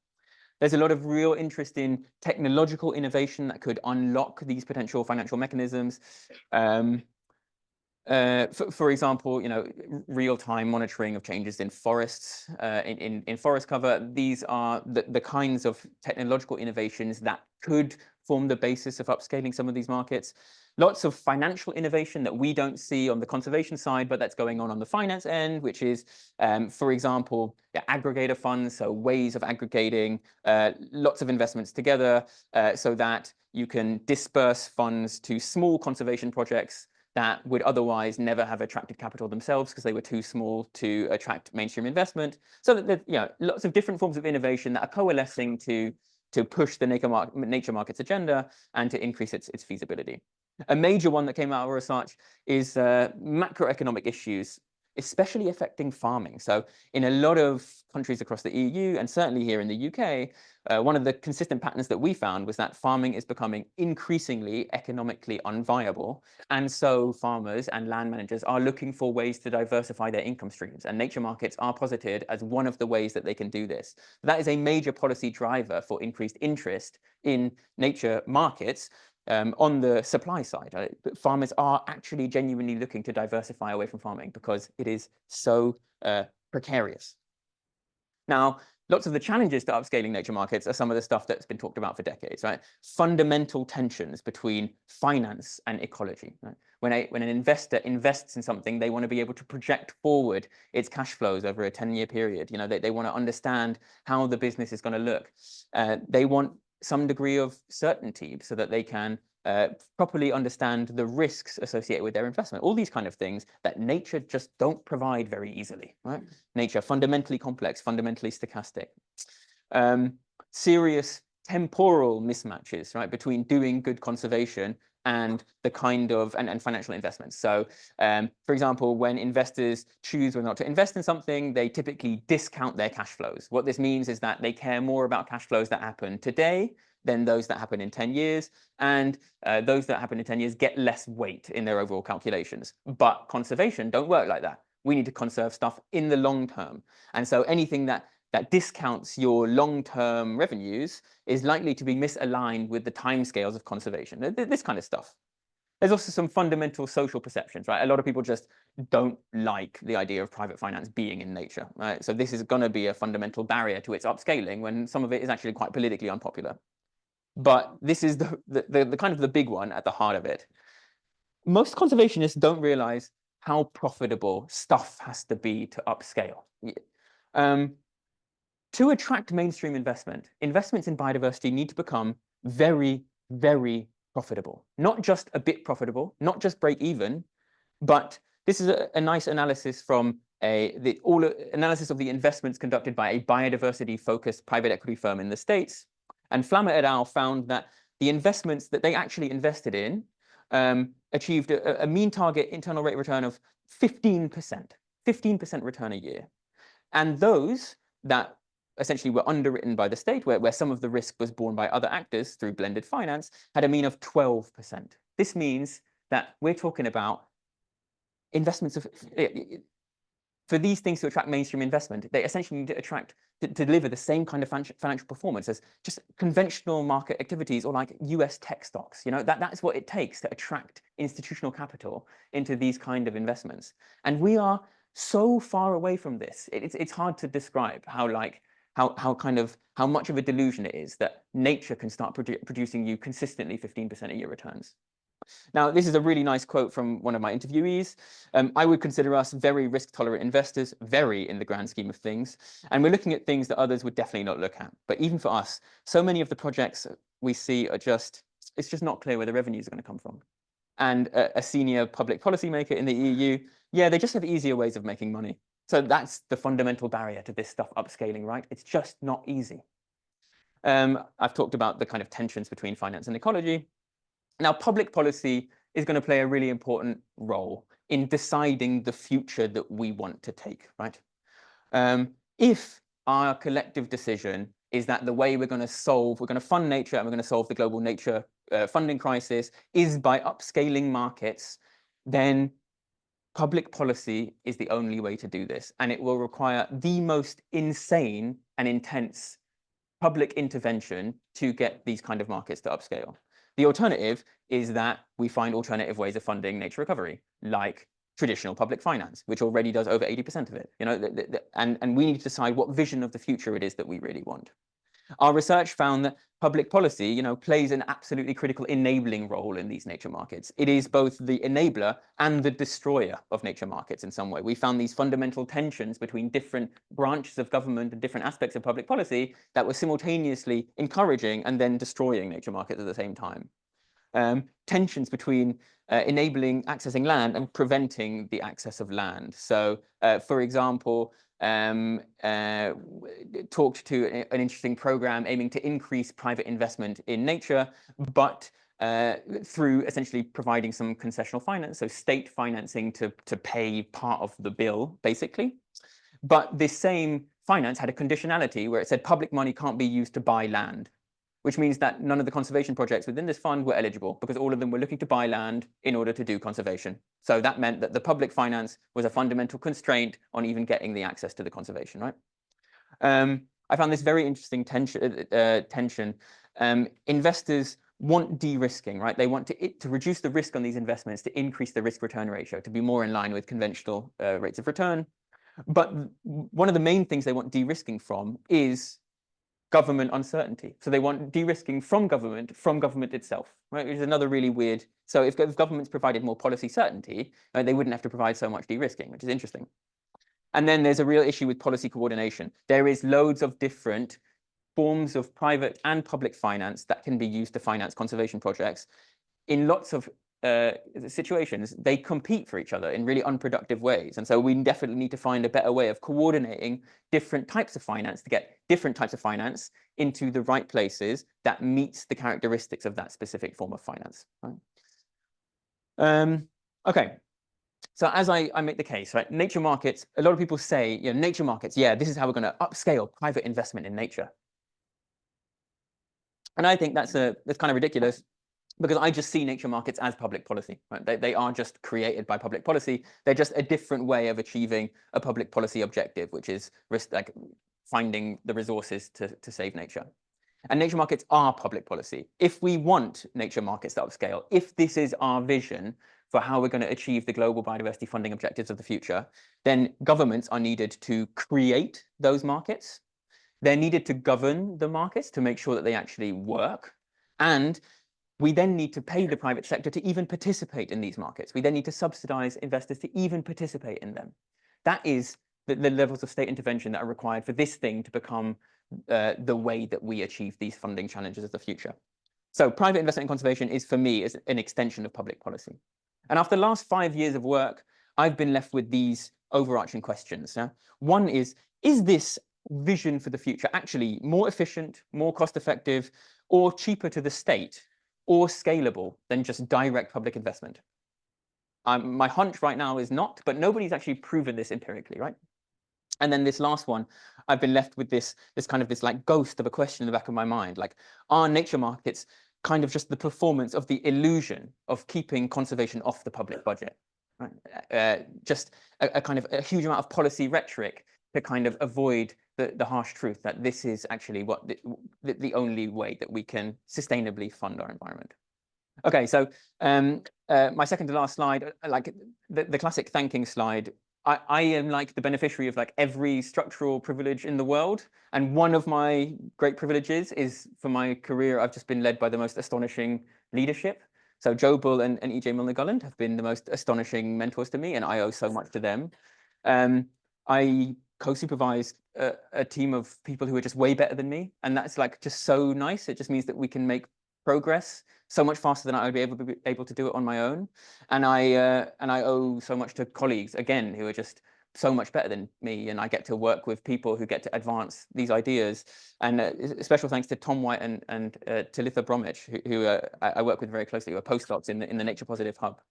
There's a lot of real interest in technological innovation that could unlock these potential financial mechanisms. For example, real-time monitoring of changes in forests, in forest cover. These are the kinds of technological innovations that could form the basis of upscaling some of these markets. Lots of financial innovation that we don't see on the conservation side, but that's going on the finance end, which is, for example, aggregator funds, so ways of aggregating lots of investments together so that you can disperse funds to small conservation projects that would otherwise never have attracted capital themselves because they were too small to attract mainstream investment. So that there's lots of different forms of innovation that are coalescing to push the nature markets agenda and to increase its feasibility. A major one that came out of our research is macroeconomic issues, especially affecting farming. So in a lot of countries across the EU, and certainly here in the UK, one of the consistent patterns that we found was that farming is becoming increasingly economically unviable. And so farmers and land managers are looking for ways to diversify their income streams. And nature markets are posited as one of the ways that they can do this. That is a major policy driver for increased interest in nature markets. On the supply side, farmers are actually genuinely looking to diversify away from farming because it is so precarious. Now, lots of the challenges to upscaling nature markets are some of the stuff that's been talked about for decades, right? Fundamental tensions between finance and ecology, right? When an investor invests in something, they want to be able to project forward its cash flows over a 10-year period. They want to understand how the business is going to look. They want some degree of certainty so that they can properly understand the risks associated with their investment. All these kind of things that nature just don't provide very easily, right? Nature, fundamentally complex, fundamentally stochastic. Serious temporal mismatches, right, between doing good conservation and the kind of and financial investments. So, for example, when investors choose whether or not to invest in something, they typically discount their cash flows. What this means is that they care more about cash flows that happen today than those that happen in 10 years. And those that happen in 10 years get less weight in their overall calculations. But conservation don't work like that. We need to conserve stuff in the long term. And so anything that discounts your long-term revenues is likely to be misaligned with the timescales of conservation, this kind of stuff. There's also some fundamental social perceptions, right? A lot of people just don't like the idea of private finance being in nature, right? So this is going to be a fundamental barrier to its upscaling when some of it is actually quite politically unpopular. But this is the kind of the big one at the heart of it. Most conservationists don't realize how profitable stuff has to be to upscale. To attract mainstream investment, investments in biodiversity need to become very, very profitable. Not just a bit profitable, not just break even, but this is a nice analysis from analysis of the investments conducted by a biodiversity-focused private equity firm in the States. And Flammer et al. Found that the investments that they actually invested in achieved a mean target internal rate of return of 15%, 15% return a year. And those that essentially were underwritten by the state, where some of the risk was borne by other actors through blended finance, had a mean of 12%. This means that we're talking about investments of, for these things to attract mainstream investment, they essentially need to deliver the same kind of financial performance as just conventional market activities or like US tech stocks. That's what it takes to attract institutional capital into these kind of investments. And we are so far away from this. It's hard to describe how much of a delusion it is that nature can start producing you consistently 15% a year returns. Now, this is a really nice quote from one of my interviewees. I would consider us very risk-tolerant investors, very in the grand scheme of things. And we're looking at things that others would definitely not look at. But even for us, so many of the projects we see are it's just not clear where the revenues are going to come from. And a senior public policymaker in the EU, yeah, they just have easier ways of making money. So that's the fundamental barrier to this stuff upscaling, right? It's just not easy. I've talked about the kind of tensions between finance and ecology. Now, public policy is going to play a really important role in deciding the future that we want to take, right? If our collective decision is that the way we're going to fund nature and we're going to solve the global nature funding crisis is by upscaling markets, then public policy is the only way to do this. And it will require the most insane and intense public intervention to get these kind of markets to upscale. The alternative is that we find alternative ways of funding nature recovery, like traditional public finance, which already does over 80% of it. And we need to decide what vision of the future it is that we really want. Our research found that public policy, plays an absolutely critical enabling role in these nature markets. It is both the enabler and the destroyer of nature markets in some way. We found these fundamental tensions between different branches of government and different aspects of public policy that were simultaneously encouraging and then destroying nature markets at the same time. Tensions between enabling accessing land and preventing the access of land. So, for example, talked to an interesting program aiming to increase private investment in nature, but through essentially providing some concessional finance, so state financing to pay part of the bill, basically. But this same finance had a conditionality where it said public money can't be used to buy land, which means that none of the conservation projects within this fund were eligible because all of them were looking to buy land in order to do conservation. So that meant that the public finance was a fundamental constraint on even getting the access to the conservation, right? I found this very interesting tension. Investors want de-risking, right? They want to reduce the risk on these investments, to increase the risk-return ratio, to be more in line with conventional rates of return. But one of the main things they want de-risking from is government uncertainty. So they want de-risking from government itself, right? Which is another really weird. So if governments provided more policy certainty, they wouldn't have to provide so much de-risking, which is interesting. And then there's a real issue with policy coordination. There is loads of different forms of private and public finance that can be used to finance conservation projects. In lots of situations, they compete for each other in really unproductive ways. And so we definitely need to find a better way of coordinating different types of finance to get different types of finance into the right places that meets the characteristics of that specific form of finance. Right? Okay. So as I make the case, right, nature markets, a lot of people say, nature markets, yeah, this is how we're going to upscale private investment in nature. And I think that's kind of ridiculous, because I just see nature markets as public policy. Right? They are just created by public policy. They're just a different way of achieving a public policy objective, which is like finding the resources to save nature. And nature markets are public policy. If we want nature markets to upscale, if this is our vision for how we're going to achieve the global biodiversity funding objectives of the future, then governments are needed to create those markets. They're needed to govern the markets to make sure that they actually work. And we then need to pay the private sector to even participate in these markets. We then need to subsidize investors to even participate in them. That is the levels of state intervention that are required for this thing to become the way that we achieve these funding challenges of the future. So private investment in conservation is, for me, is an extension of public policy. And after the last 5 years of work, I've been left with these overarching questions. One is this vision for the future actually more efficient, more cost effective, or cheaper to the state, or scalable than just direct public investment? My hunch right now is not, but nobody's actually proven this empirically, right? And then this last one, I've been left with this like ghost of a question in the back of my mind, like, are nature markets kind of just the performance of the illusion of keeping conservation off the public budget? Right? Just a kind of a huge amount of policy rhetoric to kind of avoid the harsh truth that this is actually what the only way that we can sustainably fund our environment. Okay, so my second to last slide, like the classic thanking slide. I am like the beneficiary of like every structural privilege in the world. And one of my great privileges is, for my career, I've just been led by the most astonishing leadership. So Joe Bull and E.J. Milner-Gulland have been the most astonishing mentors to me, and I owe so much to them. I co-supervised a team of people who are just way better than me, and that's like just so nice. It just means that we can make progress so much faster than I would be able to do it on my own. And I owe so much to colleagues, again, who are just so much better than me, and I get to work with people who get to advance these ideas. And special thanks to Tom White and Talitha Bromwich, who I work with very closely, who are postdocs in the Nature Positive Hub.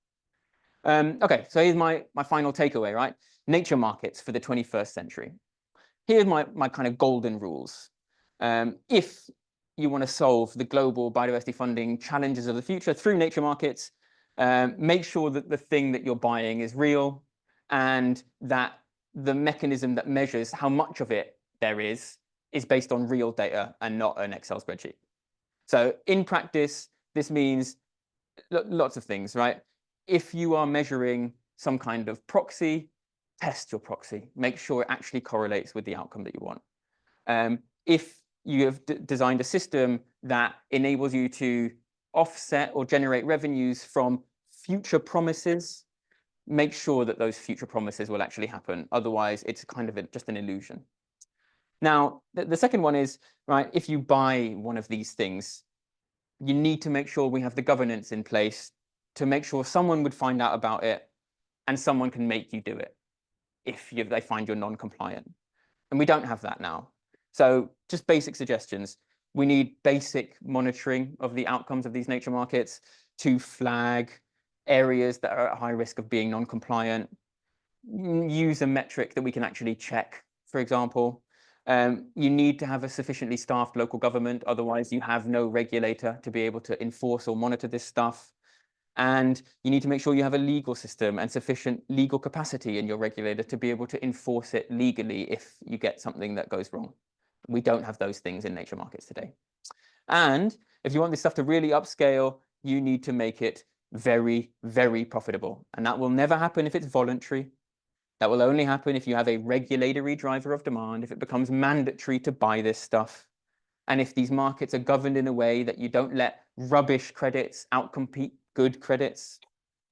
Okay, so here's my final takeaway, right? Nature markets for the 21st century. Here's my kind of golden rules. If you want to solve the global biodiversity funding challenges of the future through nature markets, make sure that the thing that you're buying is real, and that the mechanism that measures how much of it there is based on real data and not an Excel spreadsheet. So in practice, this means lots of things, right? If you are measuring some kind of proxy, test your proxy. Make sure it actually correlates with the outcome that you want. If you have designed a system that enables you to offset or generate revenues from future promises, make sure that those future promises will actually happen. Otherwise, it's kind of just an illusion. Now, the second one is, right, if you buy one of these things, you need to make sure we have the governance in place to make sure someone would find out about it and someone can make you do it if they find you're non-compliant. And we don't have that now. So just basic suggestions. We need basic monitoring of the outcomes of these nature markets to flag areas that are at high risk of being non-compliant. Use a metric that we can actually check, for example. You need to have a sufficiently staffed local government, otherwise you have no regulator to be able to enforce or monitor this stuff. And you need to make sure you have a legal system and sufficient legal capacity in your regulator to be able to enforce it legally if you get something that goes wrong. We don't have those things in nature markets today. And if you want this stuff to really upscale, you need to make it very, very profitable. And that will never happen if it's voluntary. That will only happen if you have a regulatory driver of demand, if it becomes mandatory to buy this stuff, and if these markets are governed in a way that you don't let rubbish credits outcompete good credits.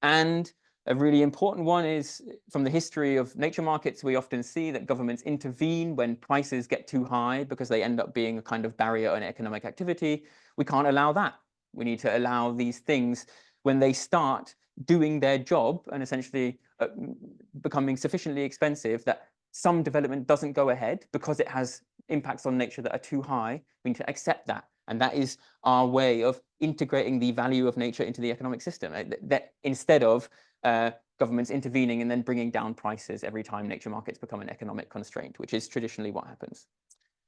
And a really important one is from the history of nature markets, we often see that governments intervene when prices get too high because they end up being a kind of barrier on economic activity. We can't allow that. We need to allow these things when they start doing their job and essentially becoming sufficiently expensive that some development doesn't go ahead because it has impacts on nature that are too high. We need to accept that. And that is our way of integrating the value of nature into the economic system. That instead of governments intervening and then bringing down prices every time nature markets become an economic constraint, which is traditionally what happens.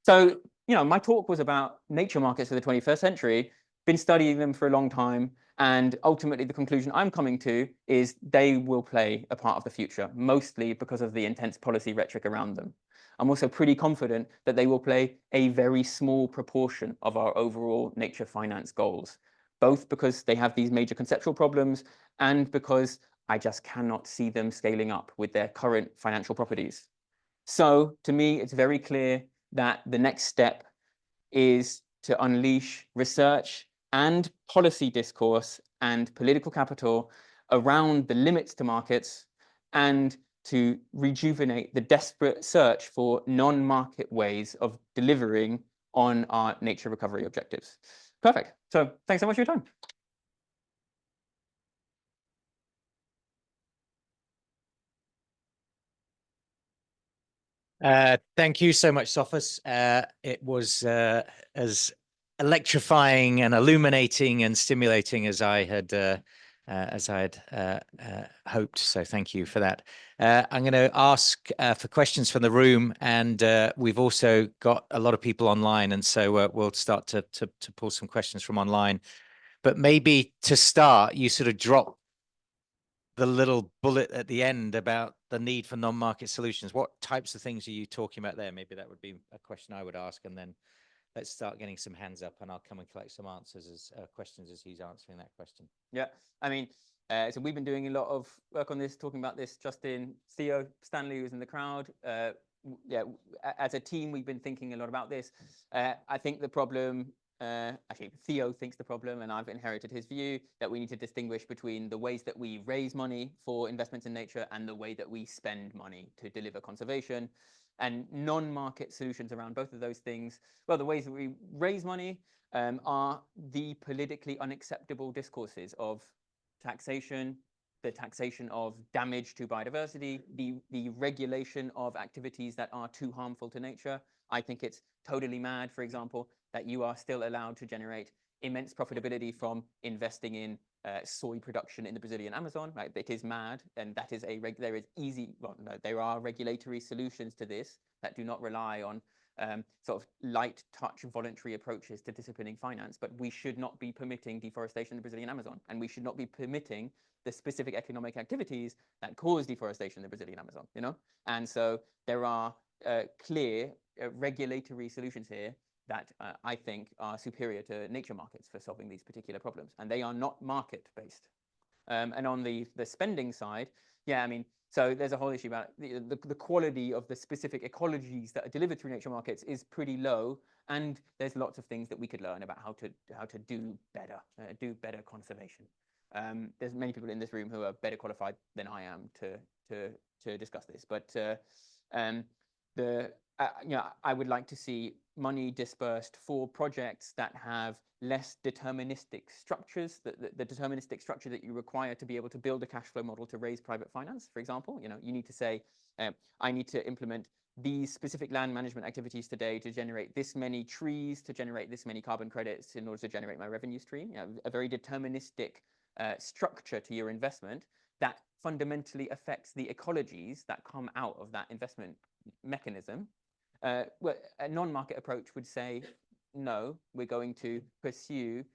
So, my talk was about nature markets for the 21st century, been studying them for a long time. And ultimately, the conclusion I'm coming to is they will play a part of the future, mostly because of the intense policy rhetoric around them. I'm also pretty confident that they will play a very small proportion of our overall nature finance goals, both because they have these major conceptual problems and because I just cannot see them scaling up with their current financial properties. So to me, it's very clear that the next step is to unleash research and policy discourse and political capital around the limits to markets and to rejuvenate the desperate search for non-market ways of delivering on our nature recovery objectives. Perfect. So thanks so much for your time. Thank you so much, Sophus. It was as electrifying and illuminating and stimulating as I had hoped. So thank you for that. I'm going to ask for questions from the room, and we've also got a lot of people online, and so we'll start to pull some questions from online. But maybe to start, you sort of drop the little bullet at the end about the need for non-market solutions. What types of things are you talking about there? Maybe that would be a question I would ask, and then let's start getting some hands up, and I'll come and collect some answers as questions as he's answering that question. Yeah, I mean, so we've been doing a lot of work on this, talking about this. Justin, Theo, Stanley, who's in the crowd. Yeah, as a team, we've been thinking a lot about this. I think the problem. Actually, Theo thinks the problem, and I've inherited his view, that we need to distinguish between the ways that we raise money for investments in nature and the way that we spend money to deliver conservation. And non-market solutions around both of those things, well, the ways that we raise money are the politically unacceptable discourses of taxation, the taxation of damage to biodiversity, the regulation of activities that are too harmful to nature. I think it's totally mad, for example, that you are still allowed to generate immense profitability from investing in soy production in the Brazilian Amazon. Right? It is mad, and that is there is easy. Well, no, there are regulatory solutions to this that do not rely on sort of light touch voluntary approaches to disciplining finance. But we should not be permitting deforestation in the Brazilian Amazon, and we should not be permitting the specific economic activities that cause deforestation in the Brazilian Amazon. And so there are clear regulatory solutions here that I think are superior to nature markets for solving these particular problems, and they are not market-based. And on the spending side, yeah, I mean, so there's a whole issue about the quality of the specific ecologies that are delivered through nature markets is pretty low, and there's lots of things that we could learn about how to do better conservation. There's many people in this room who are better qualified than I am to discuss this, but I would like to see money dispersed for projects that have less deterministic structures, the deterministic structure that you require to be able to build a cash flow model to raise private finance. For example, you need to say, I need to implement these specific land management activities today to generate this many trees, to generate this many carbon credits in order to generate my revenue stream. A very deterministic structure to your investment that fundamentally affects the ecologies that come out of that investment mechanism. Well, a non-market approach would say, no, we're going to pursue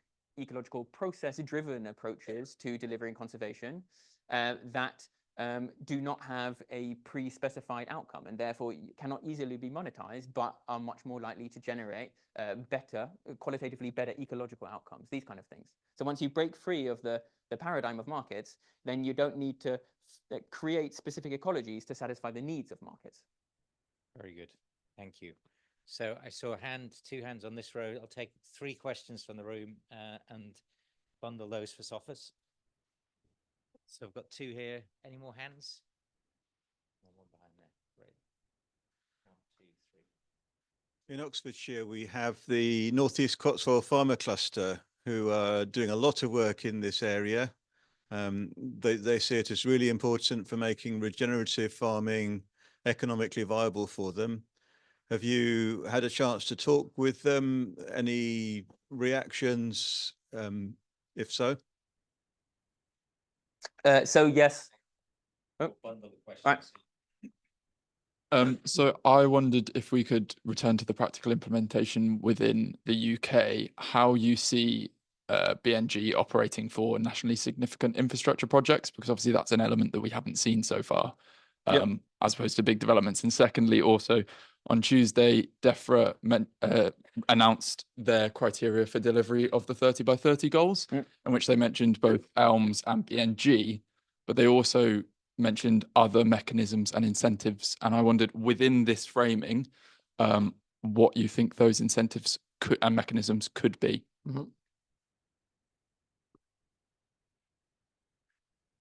ecological process-driven approaches to delivering conservation that do not have a pre-specified outcome and therefore cannot easily be monetized, but are much more likely to generate qualitatively better ecological outcomes, these kind of things. So once you break free of the paradigm of markets, then you don't need to create specific ecologies to satisfy the needs of markets. Very good. Thank you. So I saw two hands on this row. I'll take 3 questions from the room and bundle those for Sophus. So I've got 2 here. Any more hands? One behind there. Great. 1, 2, 3. In Oxfordshire, we have the North East Cotswold Farmer Cluster, who are doing a lot of work in this area. They see it as really important for making regenerative farming economically viable for them. Have you had a chance to talk with them? Any reactions, if so? So yes. Bundle the questions. Right. So I wondered if we could return to the practical implementation within the UK, how you see BNG operating for nationally significant infrastructure projects, because obviously that's an element that we haven't seen so far, as opposed to big developments. And secondly, also on Tuesday, DEFRA announced their criteria for delivery of the 30 by 30 goals, in which they mentioned both ELMS and BNG, but they also mentioned other mechanisms and incentives. And I wondered, within this framing, what you think those incentives and mechanisms could be.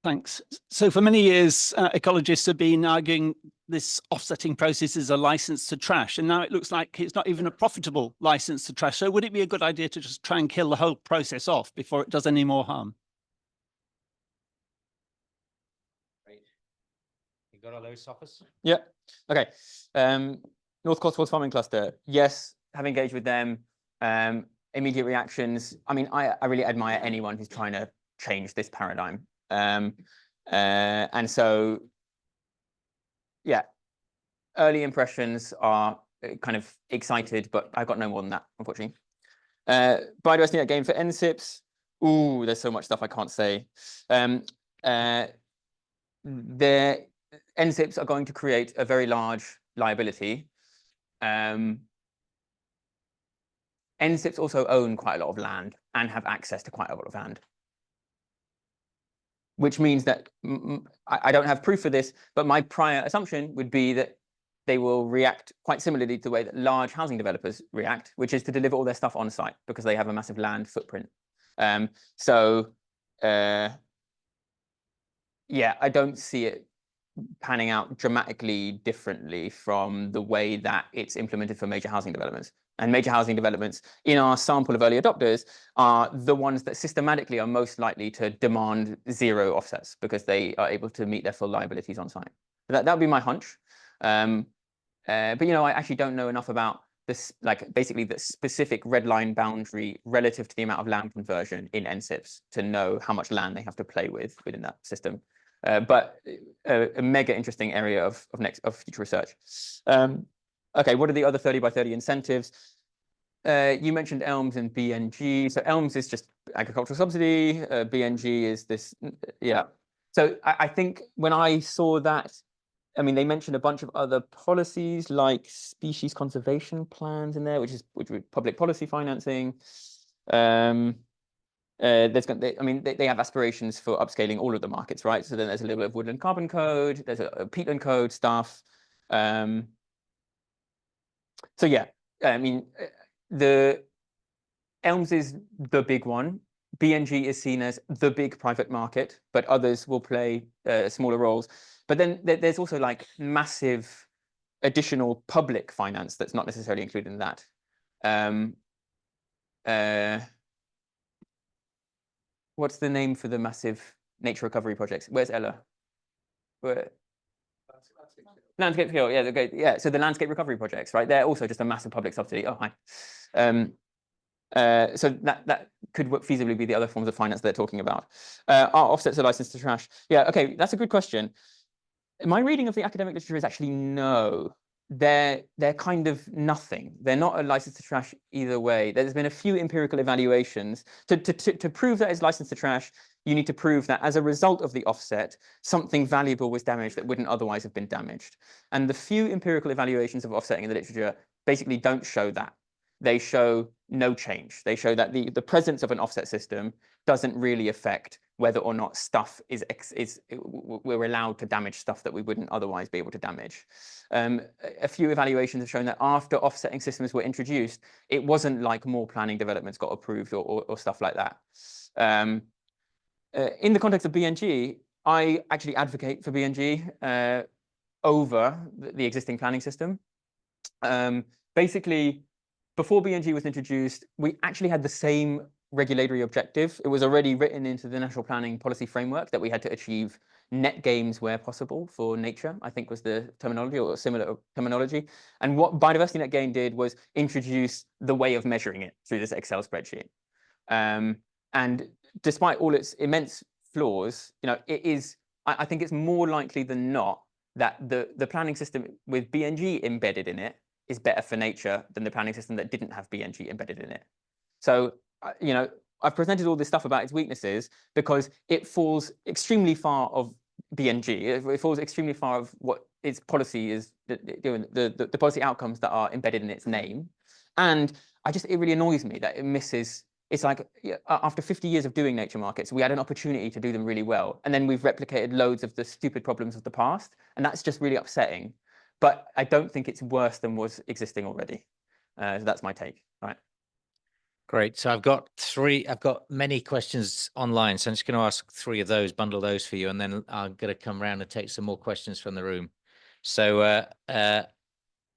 Thanks. So for many years, ecologists have been arguing this offsetting process is a license to trash. And now it looks like it's not even a profitable license to trash. So would it be a good idea to just try and kill the whole process off before it does any more harm? Great. You got all those, Sophus? Yeah. Okay. North Cotswolds Farming Cluster. Yes, have engaged with them. Immediate reactions. I mean, I really admire anyone who's trying to change this paradigm. And so, yeah, early impressions are kind of excited, but I've got no more than that, unfortunately. Biodiversity net gain for NSIPs. Ooh, there's so much stuff I can't say. The NSIPs are going to create a very large liability. NSIPs also own quite a lot of land and have access to quite a lot of land, which means that I don't have proof for this, but my prior assumption would be that they will react quite similarly to the way that large housing developers react, which is to deliver all their stuff on site because they have a massive land footprint. Yeah, I don't see it panning out dramatically differently from the way that it's implemented for major housing developments. And major housing developments in our sample of early adopters are the ones that systematically are most likely to demand 0 offsets because they are able to meet their full liabilities on site. That would be my hunch. But I actually don't know enough about this, like basically the specific red line boundary relative to the amount of land conversion in NSIPs to know how much land they have to play with within that system. But a mega interesting area of future research. Okay, what are the other 30 by 30 incentives? You mentioned ELMS and BNG. So ELMS is just agricultural subsidy. BNG is this, yeah. So I think when I saw that, I mean, they mentioned a bunch of other policies like species conservation plans in there, which is public policy financing. They have aspirations for upscaling all of the markets, right? So then there's a little bit of woodland carbon code, there's a peatland code stuff. So yeah, I mean, the ELMS is the big one. BNG is seen as the big private market, but others will play smaller roles. But then there's also like massive additional public finance that's not necessarily included in that. What's the name for the massive nature recovery projects? Where's Ella? Where? Landscape scale, yeah, okay, yeah. So the landscape recovery projects, right? They're also just a massive public subsidy. Oh, hi. So that could feasibly be the other forms of finance they're talking about. Are offsets a license to trash? Yeah, okay, that's a good question. My reading of the academic literature is actually no. They're kind of nothing. They're not a license to trash either way. There's been a few empirical evaluations to prove that it's licensed to trash. you need to prove that as a result of the offset, something valuable was damaged that wouldn't otherwise have been damaged. And the few empirical evaluations of offsetting in the literature basically don't show that. They show no change. They show that the presence of an offset system doesn't really affect whether or not stuff we're allowed to damage stuff that we wouldn't otherwise be able to damage. A few evaluations have shown that after offsetting systems were introduced, it wasn't like more planning developments got approved or stuff like that. In the context of BNG, I actually advocate for BNG over the existing planning system. Basically, before BNG was introduced, we actually had the same regulatory objective. It was already written into the national planning policy framework that we had to achieve net gains where possible for nature, I think was the terminology or similar terminology. And what biodiversity net gain did was introduce the way of measuring it through this Excel spreadsheet. And despite all its immense flaws, I think it's more likely than not that the planning system with BNG embedded in it is better for nature than the planning system that didn't have BNG embedded in it. So, I've presented all this stuff about its weaknesses because it falls extremely far of BNG. It falls extremely far of what its policy is doing, the policy outcomes that are embedded in its name. And it really annoys me that it misses. It's like after 50 years of doing nature markets, we had an opportunity to do them really well. And then we've replicated loads of the stupid problems of the past. And that's just really upsetting. But I don't think it's worse than was existing already. So that's my take. All right. Great. So I've got many questions online. So I'm just going to ask 3 of those, bundle those for you, and then I'm going to come around and take some more questions from the room. So, and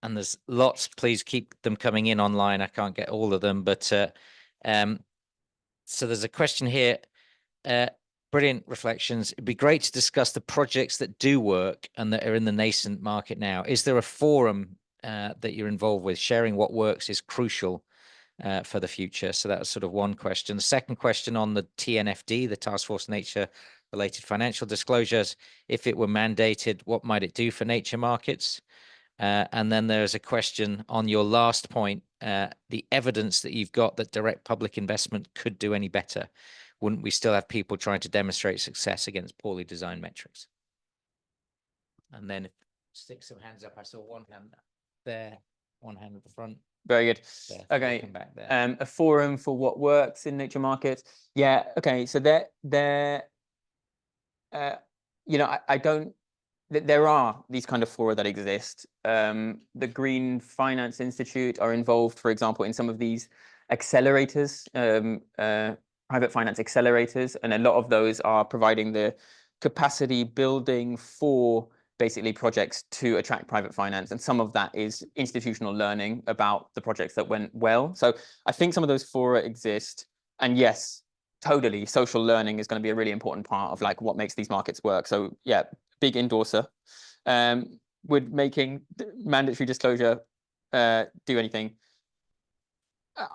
there's lots, please keep them coming in online. I can't get all of them, but so there's a question here. Brilliant reflections. It'd be great to discuss the projects that do work and that are in the nascent market now. Is there a forum that you're involved with? Sharing what works is crucial for the future. So that was sort of one question. The second question on the TNFD, the Task Force Nature Related Financial Disclosures, if it were mandated, what might it do for nature markets? And then there's a question on your last point, the evidence that you've got that direct public investment could do any better. Wouldn't we still have people trying to demonstrate success against poorly designed metrics? And then stick some hands up. I saw one hand there, one hand at the front. Very good. There, Okay. back there. A forum for what works in nature markets. Yeah. Okay. So there are these kind of fora that exist. The Green Finance Institute are involved, for example, in some of these accelerators, private finance accelerators, and a lot of those are providing the capacity building for basically projects to attract private finance. And some of that is institutional learning about the projects that went well. So I think some of those fora exist. And yes, totally, social learning is going to be a really important part of like what makes these markets work. So yeah, big endorser. Would making mandatory disclosure do anything?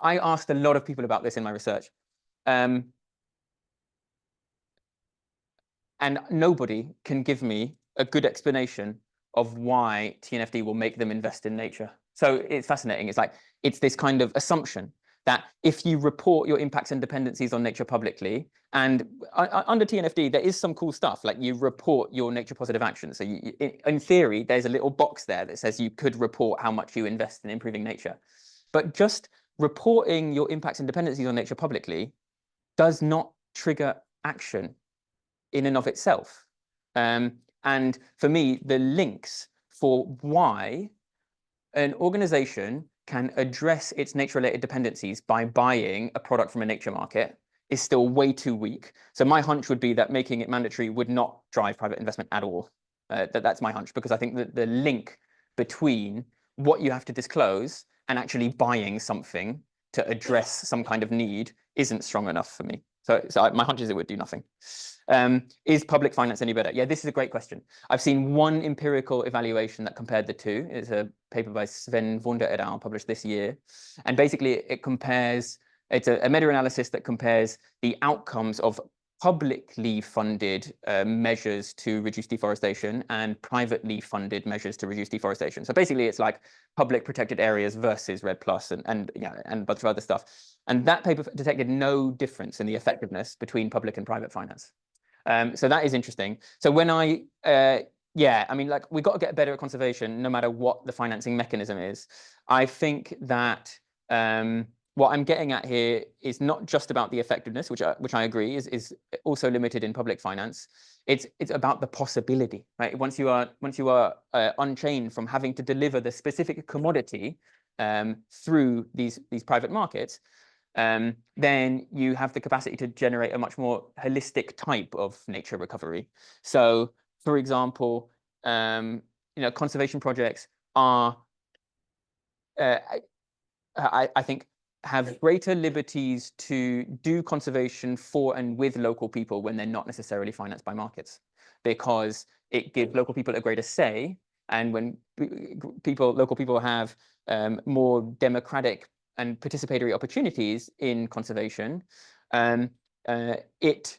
I asked a lot of people about this in my research. And nobody can give me a good explanation of why TNFD will make them invest in nature. So it's fascinating. It's like, it's this kind of assumption that if you report your impacts and dependencies on nature publicly, and under TNFD, there is some cool stuff, like you report your nature positive actions. So in theory, there's a little box there that says you could report how much you invest in improving nature. But just reporting your impacts and dependencies on nature publicly does not trigger action in and of itself. And for me, the links for why an organization can address its nature-related dependencies by buying a product from a nature market is still way too weak. So my hunch would be that making it mandatory would not drive private investment at all. That's my hunch, because I think that the link between what you have to disclose and actually buying something to address some kind of need isn't strong enough for me. So my hunch is it would do nothing. Is public finance any better? Yeah, this is a great question. I've seen one empirical evaluation that compared the two. It's a paper by Sven Wunder et al. Published this year. And basically it compares, it's a meta-analysis that compares the outcomes of publicly funded measures to reduce deforestation and privately funded measures to reduce deforestation. So basically, it's like public protected areas versus REDD+ and a bunch of other stuff. And that paper detected no difference in the effectiveness between public and private finance. So that is interesting. So when yeah, I mean, like, we've got to get better at conservation, no matter what the financing mechanism is. I think that what I'm getting at here is not just about the effectiveness, which I agree is also limited in public finance. It's about the possibility, right? Once you are unchained from having to deliver the specific commodity through these private markets, then you have the capacity to generate a much more holistic type of nature recovery. So, for example, conservation projects are, I think, have greater liberties to do conservation for and with local people when they're not necessarily financed by markets, because it gives local people a greater say. And when local people have more democratic and participatory opportunities in conservation, it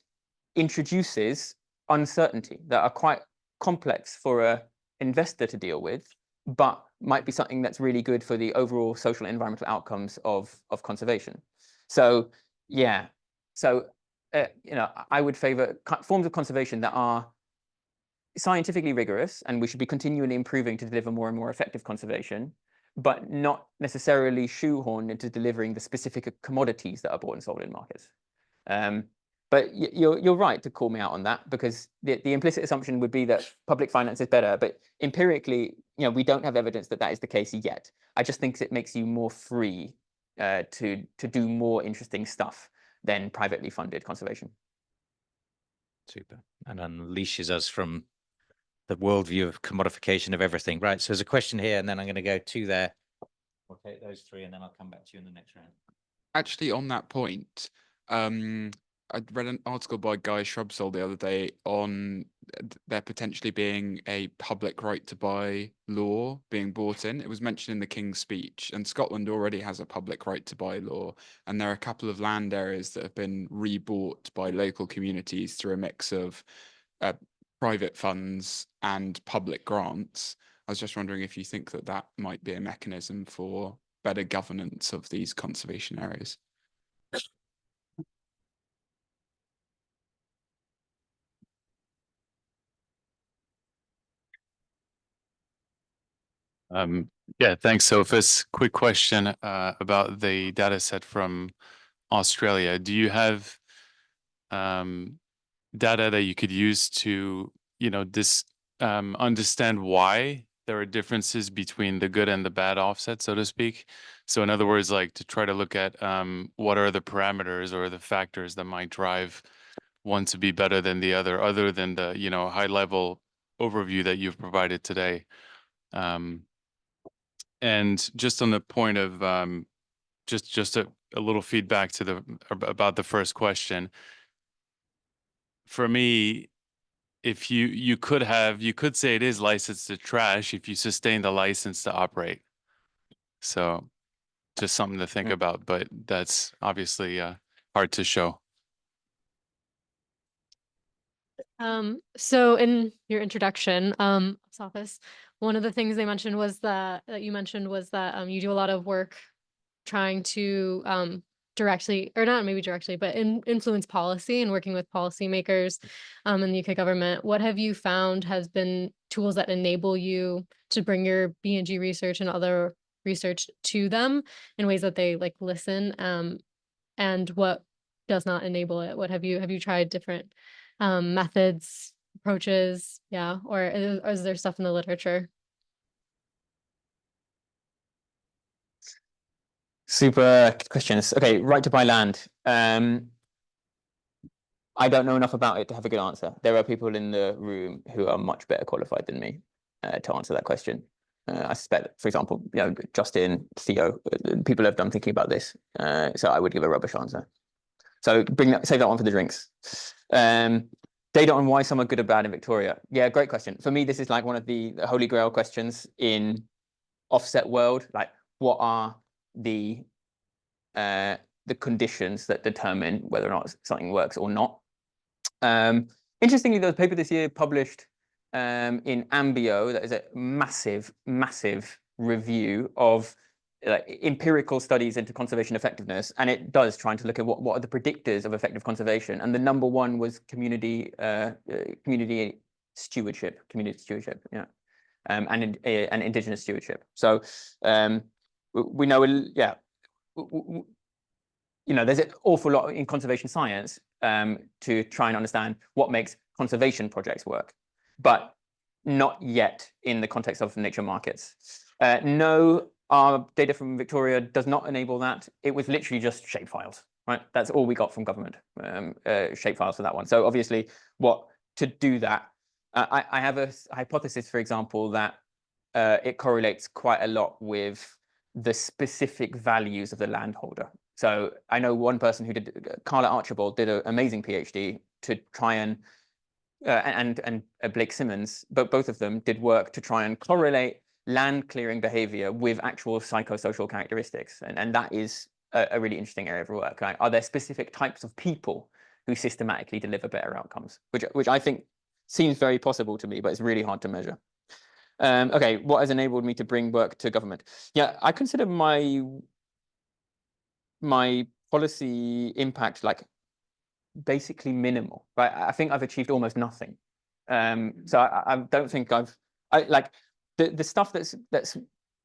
introduces uncertainty that are quite complex for an investor to deal with, but might be something that's really good for the overall social and environmental outcomes of conservation. So yeah, so I would favor forms of conservation that are scientifically rigorous, and we should be continually improving to deliver more and more effective conservation, but not necessarily shoehorned into delivering the specific commodities that are bought and sold in markets. But you're right to call me out on that, because the implicit assumption would be that public finance is better, but empirically, we don't have evidence that that is the case yet. I just think it makes you more free to do more interesting stuff than privately funded conservation. Super. And unleashes us from the worldview of commodification of everything. Right. So there's a question here, and then I'm going to go to there. We'll take those three, and then I'll come back to you in the next round. Actually, on that point, I read an article by Guy Shrubsole the other day on there potentially being a public right to buy law being brought in. It was mentioned in the King's Speech, and Scotland already has a public right to buy law. And there are a couple of land areas that have been rebought by local communities through a mix of private funds and public grants. I was just wondering if you think that that might be a mechanism for better governance of these conservation areas. Yeah, thanks, Sophus. Quick question about the data set from Australia. Do you have data that you could use to, understand why there are differences between the good and the bad offset, so to speak? So in other words, like to try to look at what are the parameters or the factors that might drive one to be better than the other than the, high level overview that you've provided today. And just on the point of just a little feedback to about the first question. For me, if you could say it is licensed to trash if you sustain the license to operate. So just something to think about, but that's obviously hard to show. So in your introduction, Sophus, one of the things they mentioned was that you you do a lot of work trying to directly, or not maybe directly, but influence policy and working with policymakers in the UK government. What have you found has been tools that enable you to bring your B&G research and other research to them in ways that they like listen, and what does not enable it? What have you tried different methods, approaches, or is there stuff in the literature? Super questions. Okay, right to buy land. I don't know enough about it to have a good answer. There are people in the room who are much better qualified than me to answer that question. I suspect, for example, Justin, Theo, people have done thinking about this. So I would give a rubbish answer. So save that one for the drinks. Data on why some are good or bad in Victoria. Yeah, great question. For me, this is like one of the holy grail questions in offset world. Like, what are the conditions that determine whether or not something works or not? Interestingly, there was a paper this year published in Ambio that is a massive, massive review of empirical studies into conservation effectiveness, and it does trying to look at what are the predictors of effective conservation, and the number one was community stewardship, yeah, and indigenous stewardship. So we know, yeah, you know, there's an awful lot in conservation science to try and understand what makes conservation projects work, but not yet in the context of nature markets. No, our data from Victoria does not enable that. It was literally just shapefiles, right? That's all we got from government, shapefiles for that one. So obviously, what to do that, I have a hypothesis, for example, that it correlates quite a lot with the specific values of the landholder. So I know one person who did, Carla Archibald, did an amazing PhD to try and Blake Simmons, but both of them did work to try and correlate land clearing behavior with actual psychosocial characteristics. And that is a really interesting area of work. Right? Are there specific types of people who systematically deliver better outcomes, which I think seems very possible to me, but it's really hard to measure. Okay, what has enabled me to bring work to government? Yeah, I consider my policy impact like basically minimal, right? I think I've achieved almost nothing. So I don't think like the stuff that's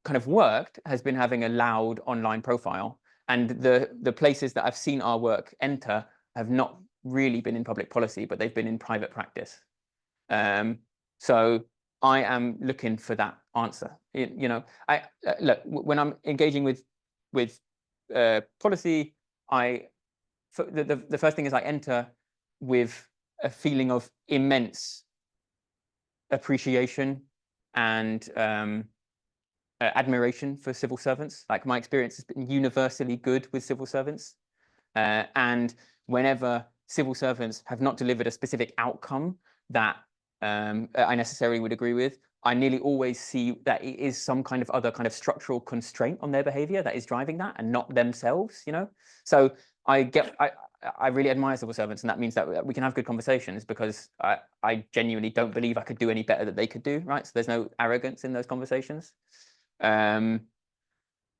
kind of worked has been having a loud online profile, and the places that I've seen our work enter have not really been in public policy, but they've been in private practice. So I am looking for that answer. You know, look, when I'm engaging with policy, the first thing is I enter with a feeling of immense appreciation and admiration for civil servants. Like my experience has been universally good with civil servants. And whenever civil servants have not delivered a specific outcome that I necessarily would agree with, I nearly always see that it is some kind of other kind of structural constraint on their behavior that is driving that, and not themselves, you know? So I really admire civil servants, and that means that we can have good conversations, because I genuinely don't believe I could do any better than they could do, right? So there's no arrogance in those conversations.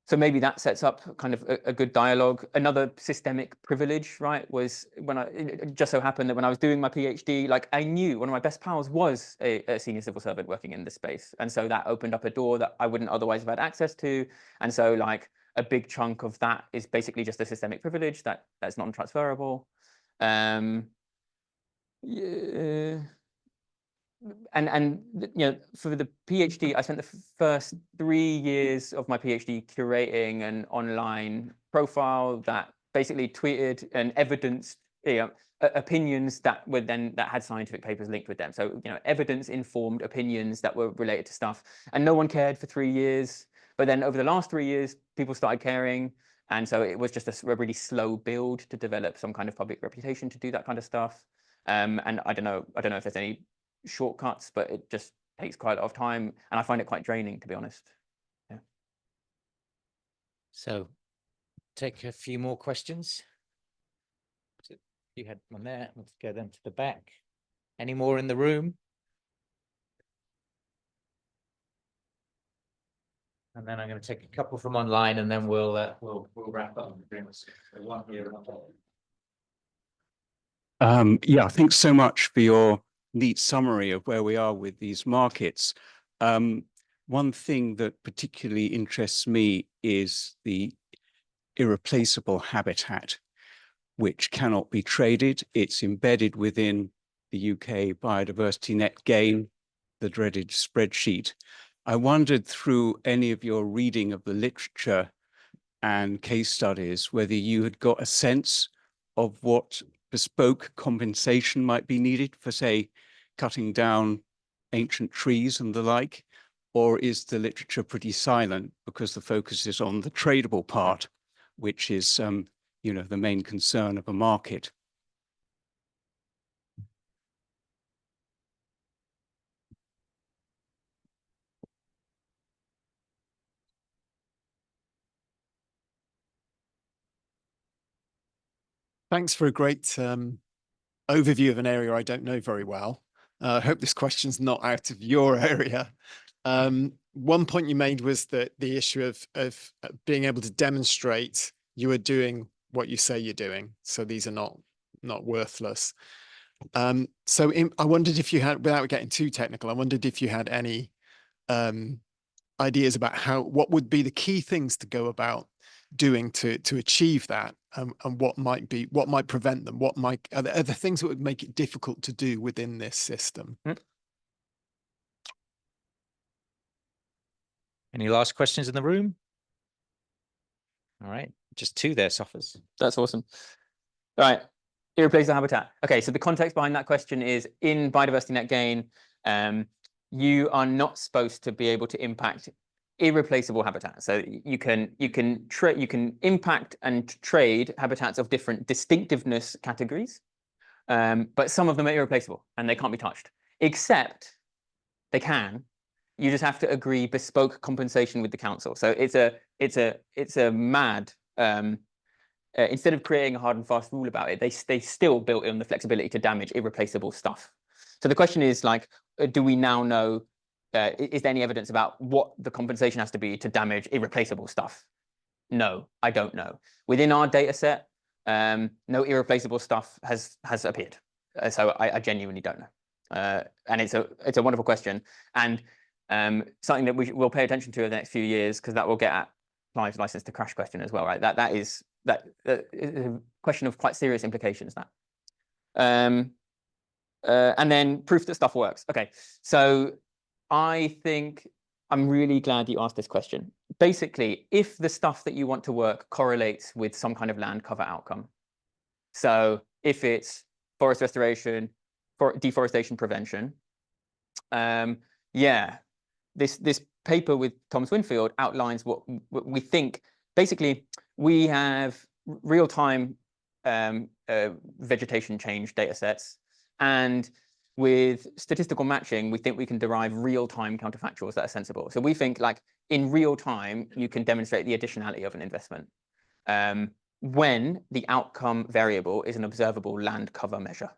So maybe that sets up kind of a good dialogue. Another systemic privilege, right, was when it just so happened that when I was doing my PhD, like I knew one of my best pals was a senior civil servant working in this space. And so that opened up a door that I wouldn't otherwise have had access to. And so like a big chunk of that is basically just a systemic privilege that's non-transferable. Yeah. And you know, for the PhD, I spent the first 3 years of my PhD curating an online profile that basically tweeted and evidenced, you know, opinions that had scientific papers linked with them. So, you know, evidence-informed opinions that were related to stuff, and no one cared for 3 years. But then over the last 3 years, people started caring, and so it was just a really slow build to develop some kind of public reputation to do that kind of stuff. And I don't know if there's any shortcuts, but it just takes quite a lot of time, and I find it quite draining, to be honest. Yeah. So take a few more questions. You had one there. Let's go then to the back. Any more in the room? And then I'm going to take a couple from online, and then we'll wrap up. One here. Yeah, thanks so much for your neat summary of where we are with these markets. One thing that particularly interests me is the irreplaceable habitat, which cannot be traded. It's embedded within the UK biodiversity net gain, the dreaded spreadsheet. I wondered, through any of your reading of the literature and case studies, whether you had got a sense of what bespoke compensation might be needed for, say, cutting down ancient trees and the like, or is the literature pretty silent because the focus is on the tradable part, which is, you know, the main concern of a market? Thanks for a great overview of an area I don't know very well. I hope this question's not out of your area. One point you made was that the issue of being able to demonstrate you are doing what you say you're doing. So these are not worthless. I wondered if you had, without getting too technical, I wondered if you had any ideas about what would be the key things to go about doing to achieve that, and what might prevent them, are there things that would make it difficult to do within this system? Any last questions in the room? All right, just 2 there, Sophos. That's awesome. All right, irreplaceable habitat. Okay, so the context behind that question is in biodiversity net gain, you are not supposed to be able to impact irreplaceable habitat. So you can impact and trade habitats of different distinctiveness categories, but some of them are irreplaceable and they can't be touched. Except they can. You just have to agree bespoke compensation with the council. So it's a mad. Instead of creating a hard and fast rule about it, they still built in the flexibility to damage irreplaceable stuff. So the question is, like, do we now know? Is there any evidence about what the compensation has to be to damage irreplaceable stuff? No, I don't know. Within our data set, no irreplaceable stuff has appeared. So I genuinely don't know. And it's a wonderful question, and something that we'll pay attention to in the next few years, because that will get at Clive's license to crash question as well, right? That is a question of quite serious implications. And then proof that stuff works. Okay, so I think I'm really glad you asked this question. Basically, if the stuff that you want to work correlates with some kind of land cover outcome, so if it's forest restoration, for deforestation prevention, yeah, this paper with Thomas Winfield outlines what we think. Basically, we have real-time vegetation change data sets, and with statistical matching, we think we can derive real-time counterfactuals that are sensible. So we think, like, in real time, you can demonstrate the additionality of an investment when the outcome variable is an observable land cover measure.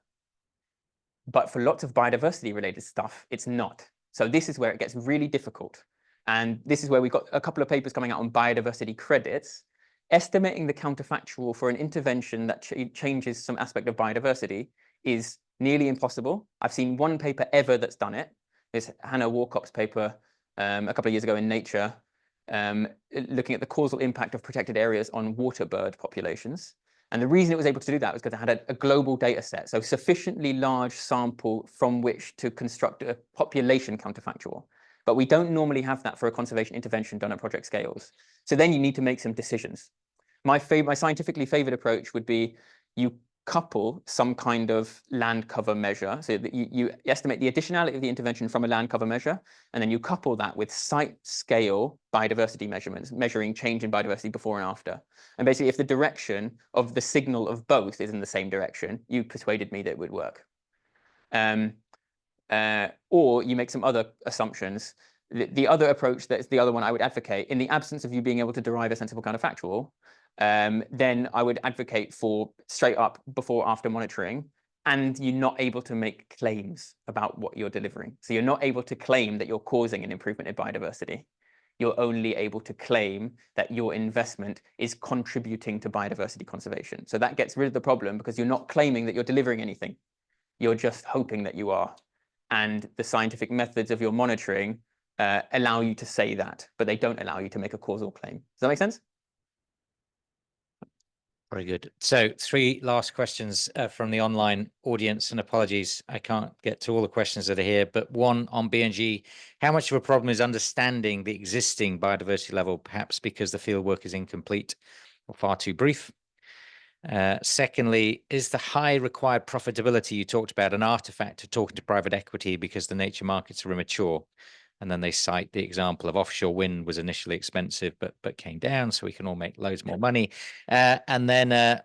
But for lots of biodiversity-related stuff, it's not. So this is where it gets really difficult. And this is where we've got a couple of papers coming out on biodiversity credits. Estimating the counterfactual for an intervention that changes some aspect of biodiversity is nearly impossible. I've seen one paper ever that's done it. It's Hannah Walcott's paper a couple of years ago in Nature, looking at the causal impact of protected areas on water bird populations. And the reason it was able to do that was because it had a global data set, so sufficiently large sample from which to construct a population counterfactual. But we don't normally have that for a conservation intervention done at project scales. So then you need to make some decisions. My scientifically favored approach would be you couple some kind of land cover measure, so that you estimate the additionality of the intervention from a land cover measure, and then you couple that with site scale biodiversity measurements, measuring change in biodiversity before and after. And basically, if the direction of the signal of both is in the same direction, you persuaded me that it would work. Or you make some other assumptions. The other approach, that's the other one I would advocate, in the absence of you being able to derive a sensible counterfactual, then I would advocate for straight up before after monitoring, and you're not able to make claims about what you're delivering. So you're not able to claim that you're causing an improvement in biodiversity. You're only able to claim that your investment is contributing to biodiversity conservation. So that gets rid of the problem, because you're not claiming that you're delivering anything. You're just hoping that you are. And the scientific methods of your monitoring allow you to say that, but they don't allow you to make a causal claim. Does that make sense? Very good. So 3 last questions from the online audience, and apologies, I can't get to all the questions that are here, but one on BNG. How much of a problem is understanding the existing biodiversity level, perhaps because the field work is incomplete or far too brief? Secondly, is the high required profitability you talked about an artifact to talking to private equity because the nature markets are immature? And then they cite the example of offshore wind was initially expensive, but came down, so we can all make loads more money. And then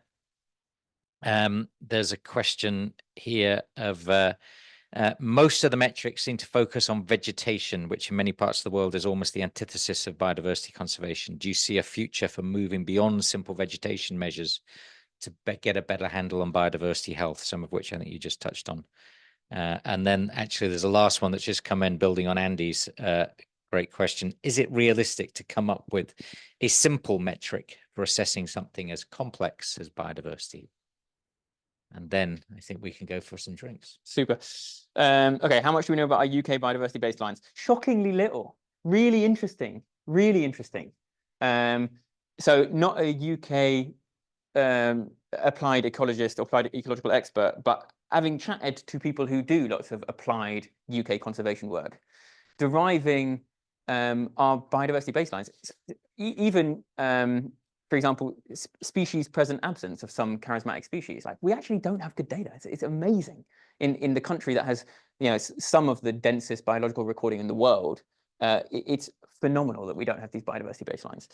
there's a question here of most of the metrics seem to focus on vegetation, which in many parts of the world is almost the antithesis of biodiversity conservation. Do you see a future for moving beyond simple vegetation measures to get a better handle on biodiversity health, some of which I think you just touched on. And then actually there's a last one that's just come in, building on Andy's great question. Is it realistic to come up with a simple metric for assessing something as complex as biodiversity? And then I think we can go for some drinks. Super. Okay, how much do we know about our UK biodiversity baselines? Shockingly little. Really interesting. Really interesting. So not a UK applied ecologist or applied ecological expert, but having chatted to people who do lots of applied UK conservation work, deriving our biodiversity baselines, even for example, species present absence of some charismatic species. Like, we actually don't have good data. It's amazing in the country that has, you know, some of the densest biological recording in the world. It's phenomenal that we don't have these biodiversity baselines.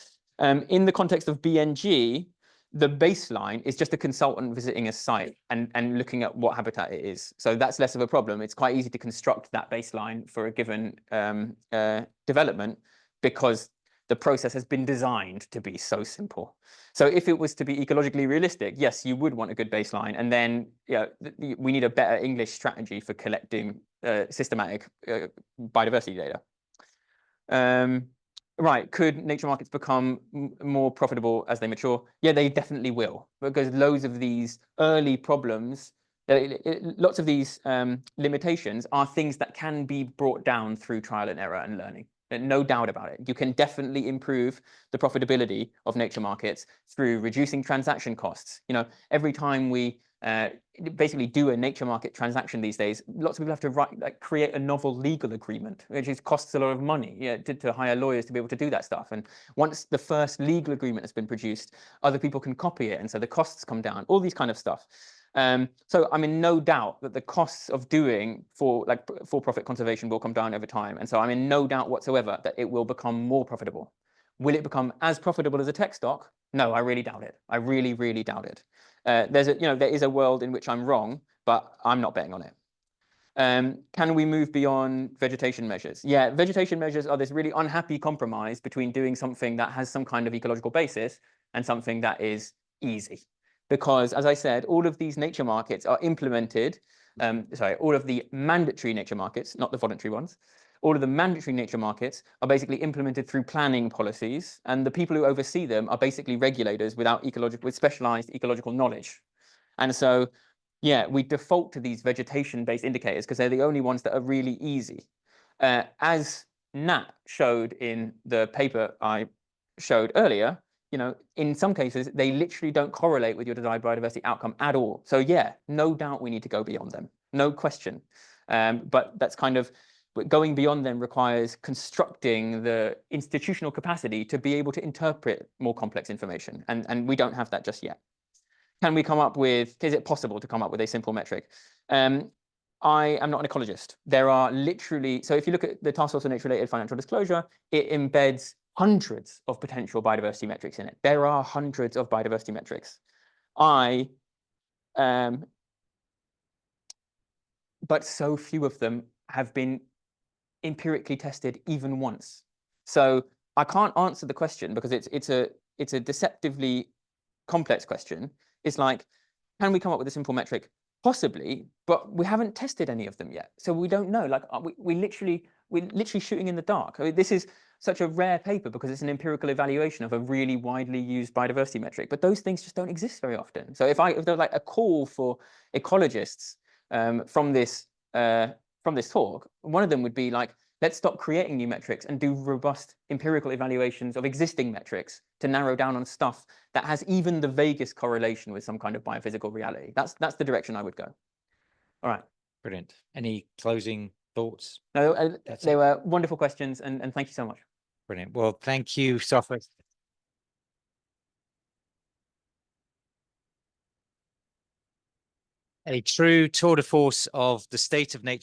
In the context of BNG, the baseline is just a consultant visiting a site and looking at what habitat it is. So that's less of a problem. It's quite easy to construct that baseline for a given development, because the process has been designed to be so simple. So if it was to be ecologically realistic, yes, you would want a good baseline. And then, yeah, we need a better English strategy for collecting systematic biodiversity data. Right, could nature markets become more profitable as they mature? Yeah, they definitely will, because loads of these early problems, lots of these limitations are things that can be brought down through trial and error and learning. No doubt about it. You can definitely improve the profitability of nature markets through reducing transaction costs. You know, every time we basically do a nature market transaction these days, lots of people have to create a novel legal agreement, which costs a lot of money, yeah, to hire lawyers to be able to do that stuff. And once the first legal agreement has been produced, other people can copy it, and so the costs come down. All these kind of stuff. So I'm in no doubt that the costs of doing for-profit conservation will come down over time. And so I'm in no doubt whatsoever that it will become more profitable. Will it become as profitable as a tech stock? No, I really doubt it. I really, really doubt it. There is a world in which I'm wrong, but I'm not betting on it. Can we move beyond vegetation measures? Yeah, vegetation measures are this really unhappy compromise between doing something that has some kind of ecological basis and something that is easy. Because, as I said, all of these nature markets are implemented, all of the mandatory nature markets, not the voluntary ones, all of the mandatory nature markets are basically implemented through planning policies, and the people who oversee them are basically regulators with specialized ecological knowledge. And so, yeah, we default to these vegetation-based indicators because they're the only ones that are really easy. As Nat showed in the paper I showed earlier, you know, in some cases, they literally don't correlate with your desired biodiversity outcome at all. So yeah, no doubt we need to go beyond them, no question. But that's kind of, going beyond them requires constructing the institutional capacity to be able to interpret more complex information. And we don't have that just yet. Can we come up with, is it possible to come up with a simple metric? I am not an ecologist. There are literally, so if you look at the Task Force on Nature-related Financial Disclosure, it embeds hundreds of potential biodiversity metrics in it. There are hundreds of biodiversity metrics. But so few of them have been empirically tested even once. So I can't answer the question because it's a deceptively complex question. It's like, can we come up with a simple metric? Possibly, but we haven't tested any of them yet. So we don't know. Like, we're literally shooting in the dark. I mean, this is such a rare paper because it's an empirical evaluation of a really widely used biodiversity metric, but those things just don't exist very often. So if there's like a call for ecologists from this talk, one of them would be like, let's stop creating new metrics and do robust empirical evaluations of existing metrics to narrow down on stuff that has even the vaguest correlation with some kind of biophysical reality. That's the direction I would go. All right. Brilliant. Any closing thoughts? No, they were wonderful questions, and thank you so much. Brilliant. Well, thank you, Sophos. A true tour de force of the state of nature